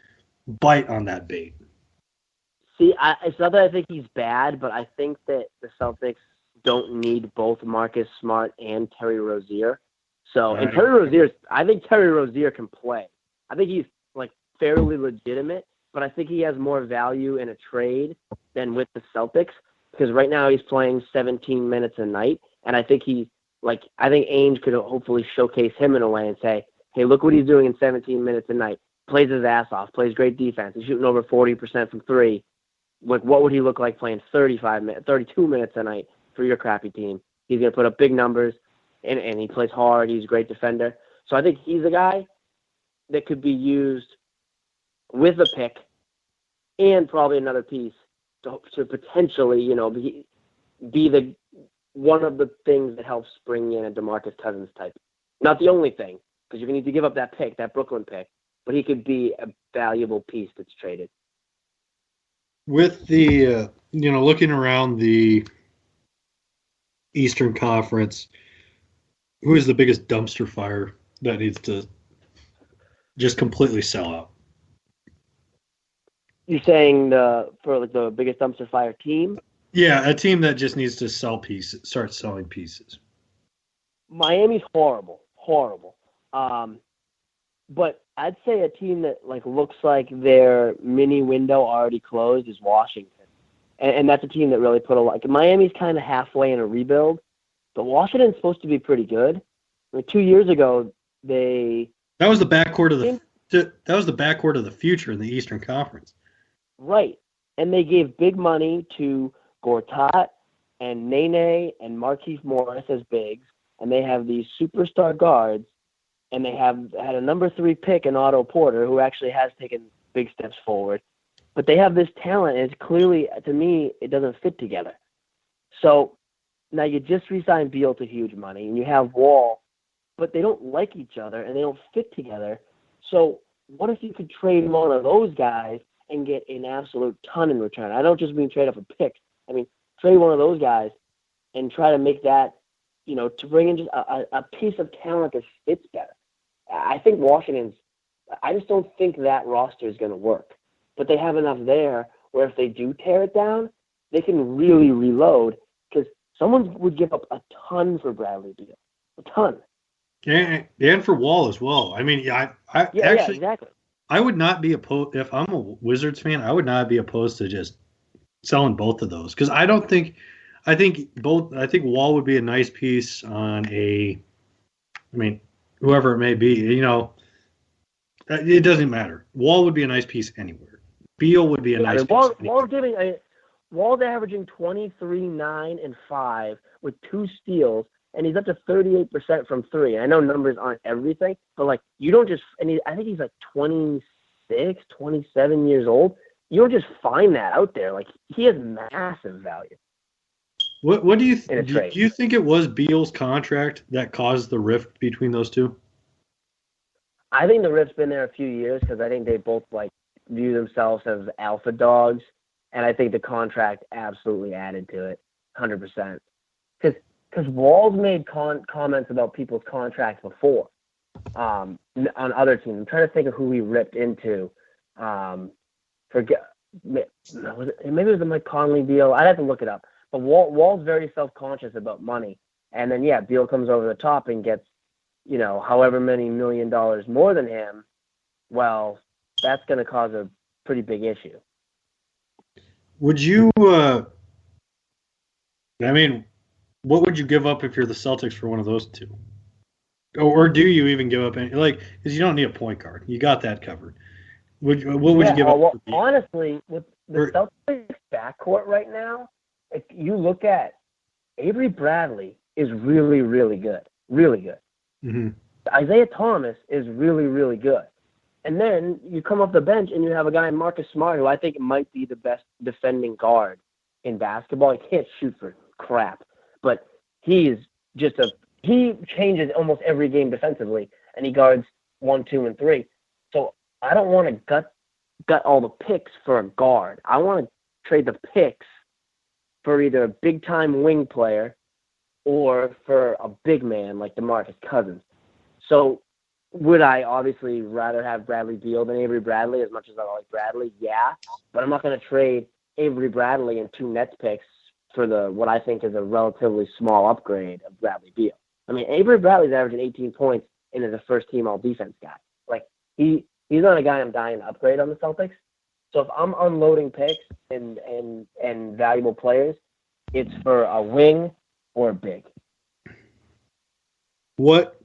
bite on that bait. See, it's not that I think he's bad, but I think that the Celtics don't need both Marcus Smart and Terry Rozier. So, and Terry Rozier, I think Terry Rozier can play. I think he's like fairly legitimate, but I think he has more value in a trade than with the Celtics because right now he's playing 17 minutes a night, and I think I think Ainge could hopefully showcase him in a way and say, hey, look what he's doing in 17 minutes a night. Plays his ass off, plays great defense. He's shooting over 40% from three. Like, what would he look like playing 32 minutes a night for your crappy team? He's going to put up big numbers, and he plays hard. He's a great defender. So I think he's a guy that could be used with a pick and probably another piece to potentially, be the one of the things that helps bring in a DeMarcus Cousins type. Not the only thing, because you're going to need to give up that pick, that Brooklyn pick, but he could be a valuable piece that's traded. With the, looking around the Eastern Conference, who is the biggest dumpster fire that needs to just completely sell out? You're saying for the biggest dumpster fire team? Yeah, a team that just needs to start selling pieces. Miami's horrible. But I'd say a team that looks like their mini window already closed is Washington. And that's a team that really put a lot. Miami's kind of halfway in a rebuild, but Washington's supposed to be pretty good. 2 years ago, that was the backcourt of the future in the Eastern Conference. Right. And they gave big money to Gortat and Nene and Markieff Morris as bigs, and they have these superstar guards, and they had a number 3 pick in Otto Porter, who actually has taken big steps forward. But they have this talent, and it's clearly, to me, it doesn't fit together. So now you just re-signed Beal to huge money, and you have Wall, but they don't like each other, and they don't fit together. So what if you could trade one of those guys and get an absolute ton in return? I don't just mean trade up a pick. I mean, trade one of those guys and try to make that, to bring in just a piece of talent that fits better. I think I just don't think that roster is going to work. But they have enough there where if they do tear it down, they can really reload because someone would give up a ton for Bradley Beal. A ton. And for Wall as well. I mean, exactly. I would not be opposed, if I'm a Wizards fan, I would not be opposed to just selling both of those because I think Wall would be a nice piece on whoever it may be, it doesn't matter. Wall would be a nice piece anywhere. Beal would be a nice piece. Wall's averaging 23, 9, and 5 with 2 steals, and he's up to 38% from 3. I know numbers aren't everything, but you don't just, I think he's 26, 27 years old. You don't just find that out there. He has massive value. What do you do you think it was Beal's contract that caused the rift between those two? I think the rift's been there a few years because I think they both view themselves as alpha dogs, and I think the contract absolutely added to it, 100%. Because Wall's made comments about people's contracts before on other teams. I'm trying to think of who he ripped into. Maybe it was the Mike Conley deal. I'd have to look it up. But Wall's very self-conscious about money. And then, Beal comes over the top and gets, however many $1 million more than him. Well, that's going to cause a pretty big issue. Would you, what would you give up if you're the Celtics for one of those two? Or do you even give up any, because you don't need a point guard. You got that covered. What would you give up? Well, honestly, with the Celtics backcourt right now, if you look at Avery Bradley is really, really good. Really good. Mm-hmm. Isaiah Thomas is really, really good. And then you come off the bench and you have a guy, Marcus Smart, who I think might be the best defending guard in basketball. He can't shoot for crap, but he is he changes almost every game defensively, and he guards 1, 2, and 3. So I don't want to gut all the picks for a guard. I want to trade the picks for either a big-time wing player or for a big man like DeMarcus Cousins. So would I obviously rather have Bradley Beal than Avery Bradley as much as I like Bradley? Yeah, but I'm not going to trade Avery Bradley and 2 Nets picks for what I think is a relatively small upgrade of Bradley Beal. I mean, Avery Bradley's averaging 18 points and is a first-team all-defense guy. Like, he's not a guy I'm dying to upgrade on the Celtics. So if I'm unloading picks and valuable players, it's for a wing or a big. What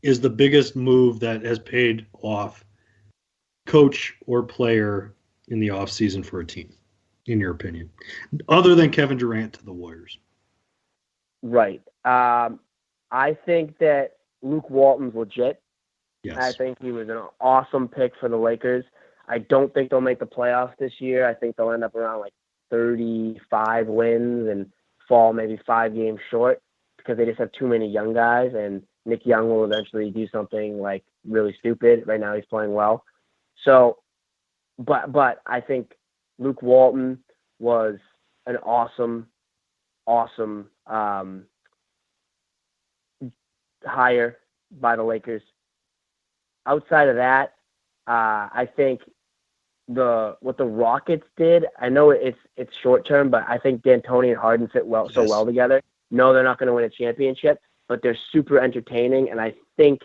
is the biggest move that has paid off, coach or player, in the offseason for a team, in your opinion, other than Kevin Durant to the Warriors? Right. I think that Luke Walton's legit. Yes. I think he was an awesome pick for the Lakers. I don't think they'll make the playoffs this year. I think they'll end up around like 35 wins and fall maybe 5 games short because they just have too many young guys, and Nick Young will eventually do something like really stupid. Right now he's playing well. So, but I think Luke Walton was an awesome hire by the Lakers. Outside of that, I think what the Rockets did, I know it's short term, but I think D'Antoni and Harden fit well together. No, they're not going to win a championship, but they're super entertaining, and I think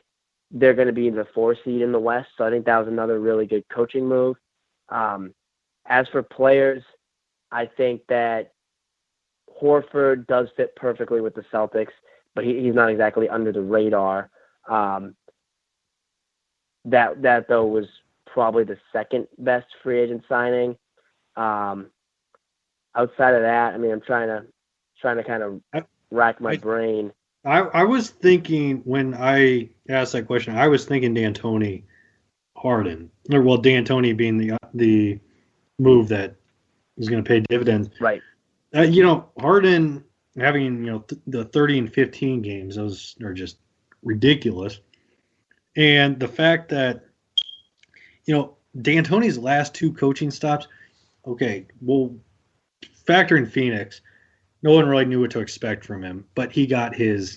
they're going to be the 4 seed in the West. So I think that was another really good coaching move. As for players, I think that Horford does fit perfectly with the Celtics, but he's not exactly under the radar. That though was probably the second best free agent signing. Outside of that, I mean, I'm trying to kind of rack my brain. I was thinking when I asked that question, I was thinking D'Antoni, Harden, or well, D'Antoni being the move that is going to pay dividends. Right. Harden having the 30 and 15 games, those are just ridiculous. And the fact that D'Antoni's last 2 coaching stops, okay, well, factor in Phoenix. No one really knew what to expect from him, but he got the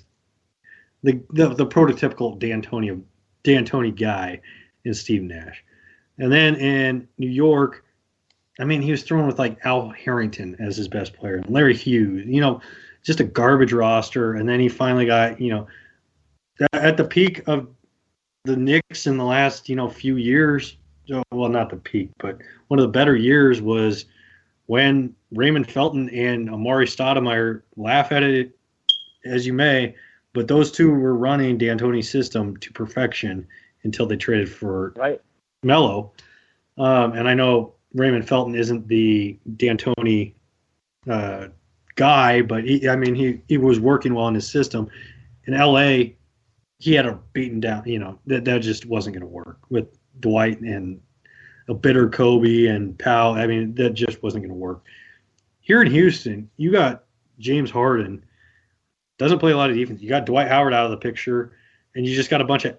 prototypical D'Antoni guy in Steve Nash. And then in New York, I mean, he was thrown with like Al Harrington as his best player, and Larry Hughes, just a garbage roster. And then he finally got, at the peak of the Knicks in the last, few years, well, not the peak, but one of the better years was when Raymond Felton and Amari Stoudemire, laugh at it as you may, but those two were running D'Antoni's system to perfection until they traded for Melo. And I know Raymond Felton isn't the D'Antoni guy, but he was working well in his system. In LA, he had a beaten down, that just wasn't going to work with Dwight and a bitter Kobe and Powell. I mean, that just wasn't going to work. Here in Houston, you got James Harden, doesn't play a lot of defense. You got Dwight Howard out of the picture, and you just got a bunch of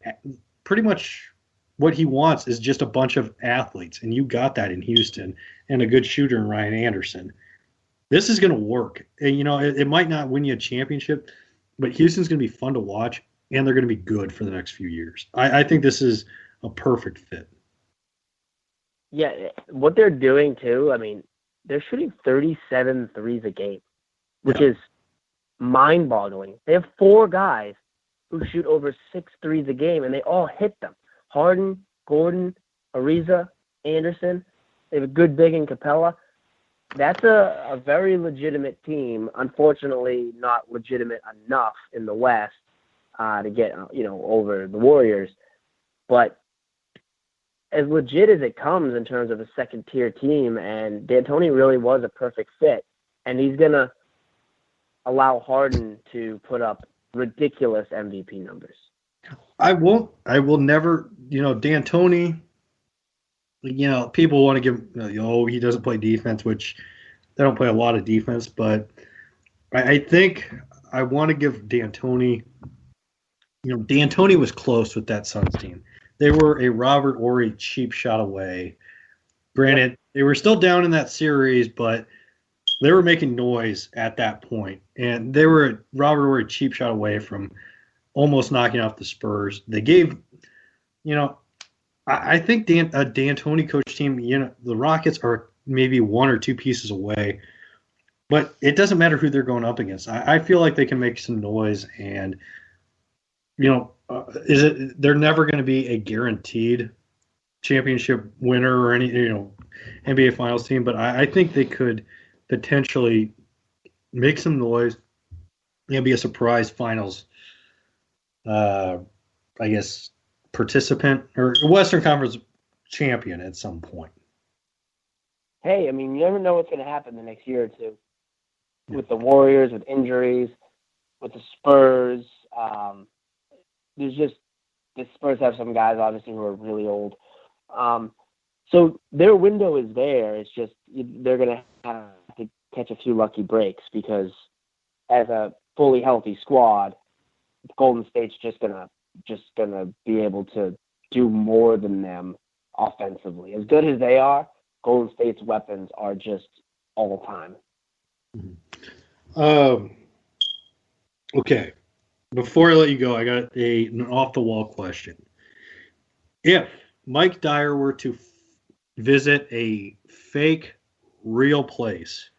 pretty much what he wants is just a bunch of athletes, and you got that in Houston, and a good shooter in Ryan Anderson. This is going to work. And, it might not win you a championship, but Houston's going to be fun to watch, and they're going to be good for the next few years. I think this is a perfect fit. Yeah, what they're doing, too, I mean, they're shooting 37 threes a game, which is mind-boggling. They have 4 guys who shoot over 6 threes a game, and they all hit them. Harden, Gordon, Ariza, Anderson. They have a good big in Capella. That's a very legitimate team. Unfortunately, not legitimate enough in the West to get over the Warriors. But as legit as it comes in terms of a second-tier team, and D'Antoni really was a perfect fit, and he's going to allow Harden to put up ridiculous MVP numbers. I will never, D'Antoni, people want to give, he doesn't play defense, which they don't play a lot of defense, but I think I want to give D'Antoni, D'Antoni was close with that Suns team. They were a Robert Horry cheap shot away Granted, they were still down in that series, but they were making noise at that point, and Robert were a cheap shot away from almost knocking off the Spurs. They gave, I think a D'Antoni coach team, the Rockets are maybe one or two pieces away, but it doesn't matter who they're going up against. I feel like they can make some noise, and they're never going to be a guaranteed championship winner or any NBA Finals team, but I think they could potentially make some noise and be a surprise finals, participant or Western Conference champion at some point. Hey, I mean, you never know what's going to happen the next year or two with the Warriors, with injuries, with the Spurs. The Spurs have some guys, obviously, who are really old. So their window is there. It's just they're going to have to catch a few lucky breaks because as a fully healthy squad, Golden State's just gonna be able to do more than them offensively. As good as they are, Golden State's weapons are just all time. Okay. Before I let you go, I got an off-the-wall question. If Mike Dyer were to visit a fake, real place,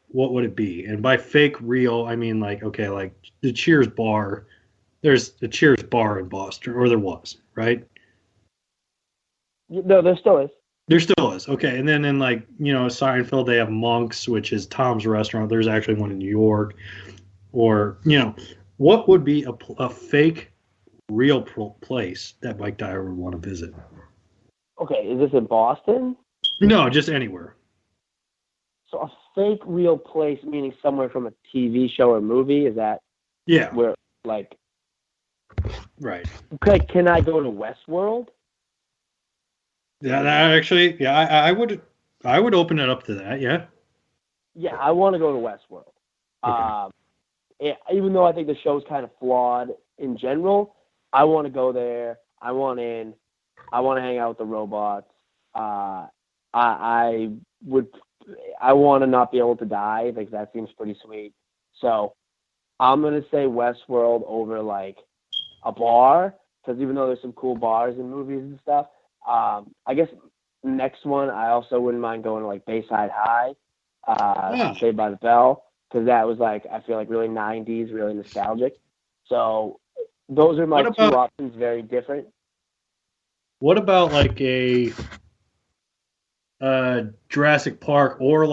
what would it be? And by fake, real, I mean like the Cheers bar. There's a Cheers bar in Boston, or there was, right? No, there still is. There still is. Okay. And then in Seinfeld, they have Monk's, which is Tom's restaurant. There's actually one in New York. Or, what would be a fake, real place that Mike Dyer would want to visit? Okay, is this in Boston? No, just anywhere. So a fake, real place, meaning somewhere from a TV show or movie, is that? Yeah. Where, Right. Okay, can I go to Westworld? Yeah, I would open it up to that, yeah. Yeah, I want to go to Westworld. Okay. Even though I think the show's kind of flawed in general, I want to go there. I want in. I want to hang out with the robots. I want to not be able to die. Like, that seems pretty sweet. So I'm going to say Westworld over a bar, because even though there's some cool bars in movies and stuff, I guess next one, I also wouldn't mind going to Bayside High, Saved by the Bell, because that was I feel really 90s, really nostalgic. So those are my two options, very different. What about a Jurassic Park or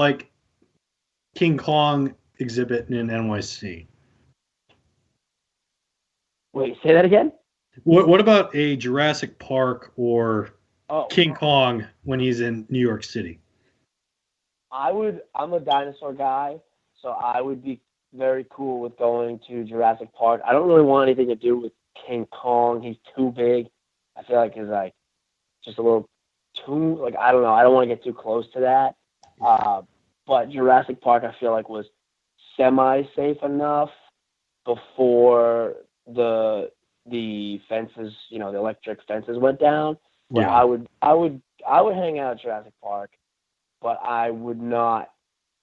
King Kong exhibit in NYC? Wait, say that again? What about a Jurassic Park or King Kong when he's in New York City? I'm a dinosaur guy, so I would be very cool with going to Jurassic Park. I don't really want anything to do with King Kong. He's too big. I feel like he's just a little too, I don't know. I don't want to get too close to that. But Jurassic Park, I feel was semi-safe enough before the fences, the electric fences went down. But Yeah. I would hang out at Jurassic Park, but I would not.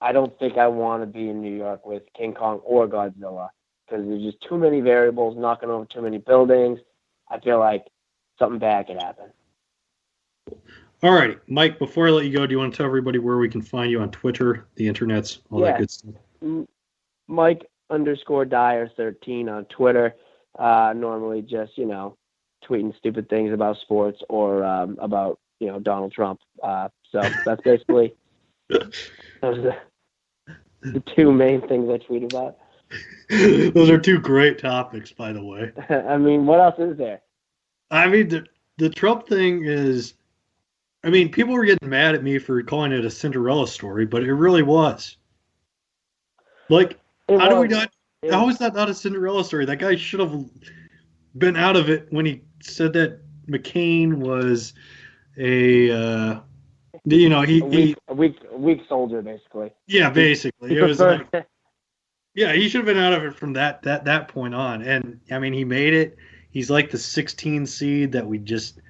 I don't think I want to be in New York with King Kong or Godzilla because there's just too many variables, knocking over too many buildings. I feel like something bad could happen. All right, Mike, before I let you go, do you want to tell everybody where we can find you on Twitter, the internets, all that good stuff? Mike_Dyer13 on Twitter. Normally just, tweeting stupid things about sports or about, Donald Trump. So that's basically those are the two main things I tweet about. Those are two great topics, by the way. I mean, what else is there? I mean, the Trump thing is, people were getting mad at me for calling it a Cinderella story, but it really was. How is that not a Cinderella story? That guy should have been out of it when he said that McCain was a weak soldier, basically. Yeah, basically. It was he should have been out of it from that point on. And he made it. He's like the 16 seed that we just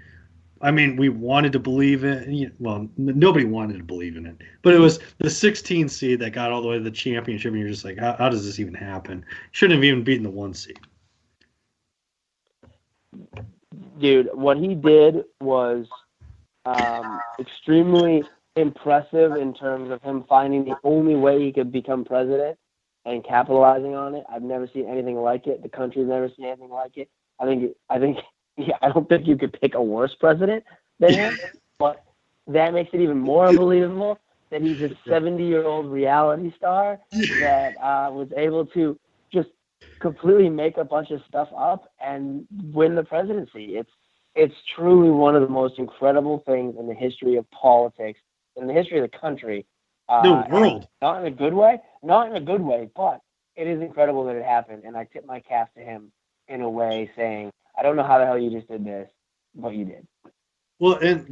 I mean, we wanted to believe it. Well, nobody wanted to believe in it, but it was the 16 seed that got all the way to the championship, and you're just like, how does this even happen? Shouldn't have even beaten the 1 seed. Dude, what he did was extremely impressive in terms of him finding the only way he could become president and capitalizing on it. I've never seen anything like it. The country's never seen anything like it. I don't think you could pick a worse president than him, but that makes it even more unbelievable that he's a 70-year-old reality star that was able to just completely make a bunch of stuff up and win the presidency. It's truly one of the most incredible things in the history of politics, in the history of the country. The world. Not in a good way, but it is incredible that it happened, and I tip my cap to him in a way saying, I don't know how the hell you just did this, but you did. Well, and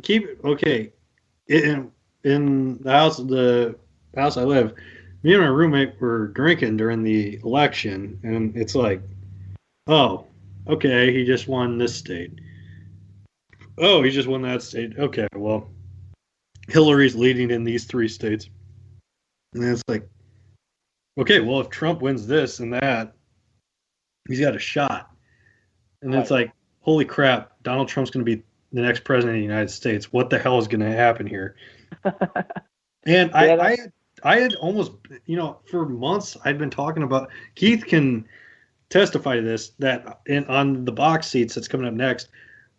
in the house I live, me and my roommate were drinking during the election, and it's like, oh, okay, he just won this state. Oh, he just won that state. Okay, well, Hillary's leading in these 3 states. And it's like, okay, well, if Trump wins this and that, he's got a shot. And it's like, holy crap, Donald Trump's going to be the next president of the United States. What the hell is going to happen here? And I had almost, for months I'd been talking about, Keith can testify to this, that on the box seats that's coming up next,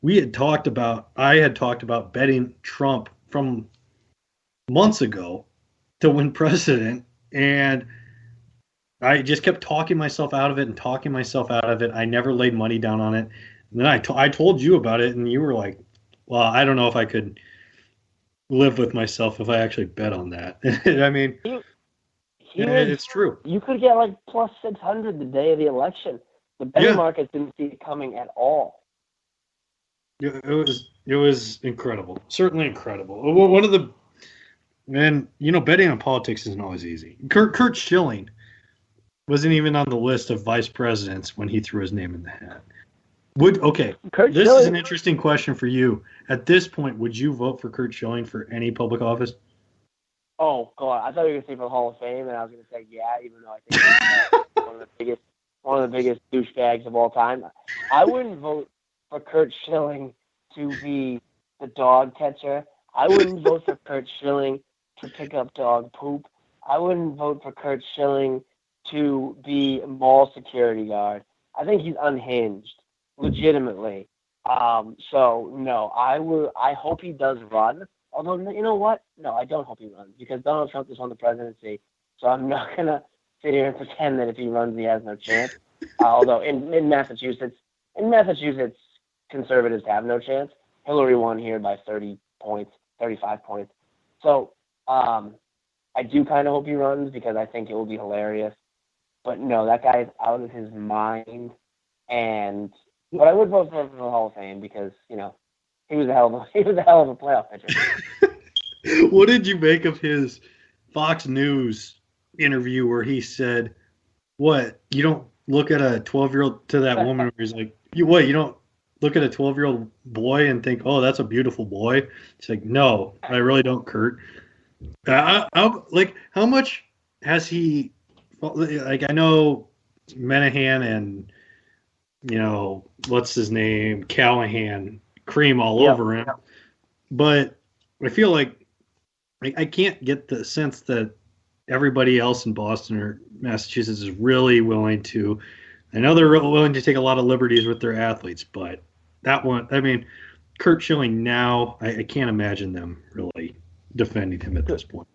I had talked about betting Trump from months ago to win president, and I just kept talking myself out of it. I never laid money down on it. And then I told you about it, and you were like, well, I don't know if I could live with myself if I actually bet on that. I mean, it's true. You could get like plus 600 the day of the election. The betting markets didn't see it coming at all. It was incredible. Certainly incredible. One of the, and betting on politics isn't always easy. Kurt Schilling wasn't even on the list of vice presidents when he threw his name in the hat. This is an interesting question for you. At this point, would you vote for Kurt Schilling for any public office? Oh God, I thought you were going to say for the Hall of Fame, and I was going to say yeah, even though I think he's one of the biggest douchebags of all time. I wouldn't vote for Kurt Schilling to be the dog catcher. I wouldn't vote for Kurt Schilling to pick up dog poop. I wouldn't vote for Kurt Schilling to be a mall security guard. I think he's unhinged, legitimately. So no, I hope he does run. Although, you know what? No, I don't hope he runs because Donald Trump just won the presidency. So I'm not gonna sit here and pretend that if he runs, he has no chance. Although in Massachusetts, conservatives have no chance. Hillary won here by 30 points, 35 points. So I do kind of hope he runs because I think it will be hilarious. But no, that guy is out of his mind. But I would vote for him for the Hall of Fame because he was a hell of a playoff pitcher. What did you make of his Fox News interview where he said, "What, you don't look at a 12-year-old," to that woman where he's like, you don't look at a 12-year-old boy and think, oh, that's a beautiful boy? It's like, no, I really don't, Kurt. How much has he, I know Menahan and, what's his name, Callahan, cream all over him. But I feel like I can't get the sense that everybody else in Boston or Massachusetts is really willing to. I know they're willing to take a lot of liberties with their athletes, but that one, I mean, Kurt Schilling now, I can't imagine them really defending him at this point.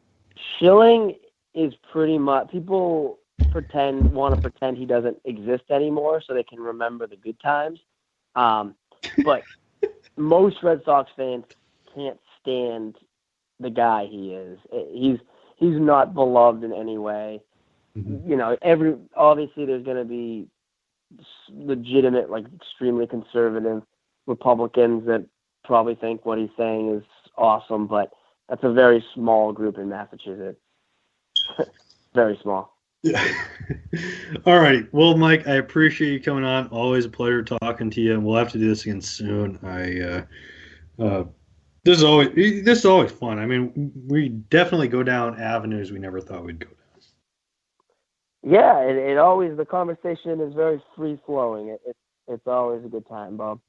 Schilling is pretty much, people want to pretend he doesn't exist anymore so they can remember the good times. But most Red Sox fans can't stand the guy he is. He's not beloved in any way. Mm-hmm. Obviously there's going to be legitimate, extremely conservative Republicans that probably think what he's saying is awesome, but that's a very small group in Massachusetts. Very small. Yeah. All right. Well, Mike, I appreciate you coming on. Always a pleasure talking to you, and we'll have to do this again soon. This is always fun. I mean, we definitely go down avenues we never thought we'd go down. Yeah, it always, the conversation is very free flowing. It's always a good time, Bob.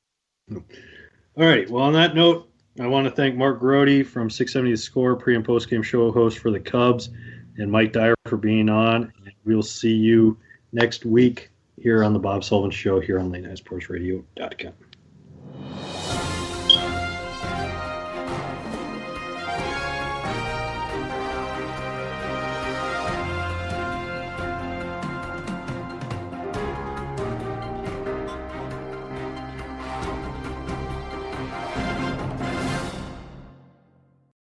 All right. Well, on that note, I want to thank Mark Grody from 670 The Score, pre and post game show host for the Cubs, and Mike Dyer for being on. We'll see you next week here on the Bob Sullivan Show here on LateNightSportsRadio.com.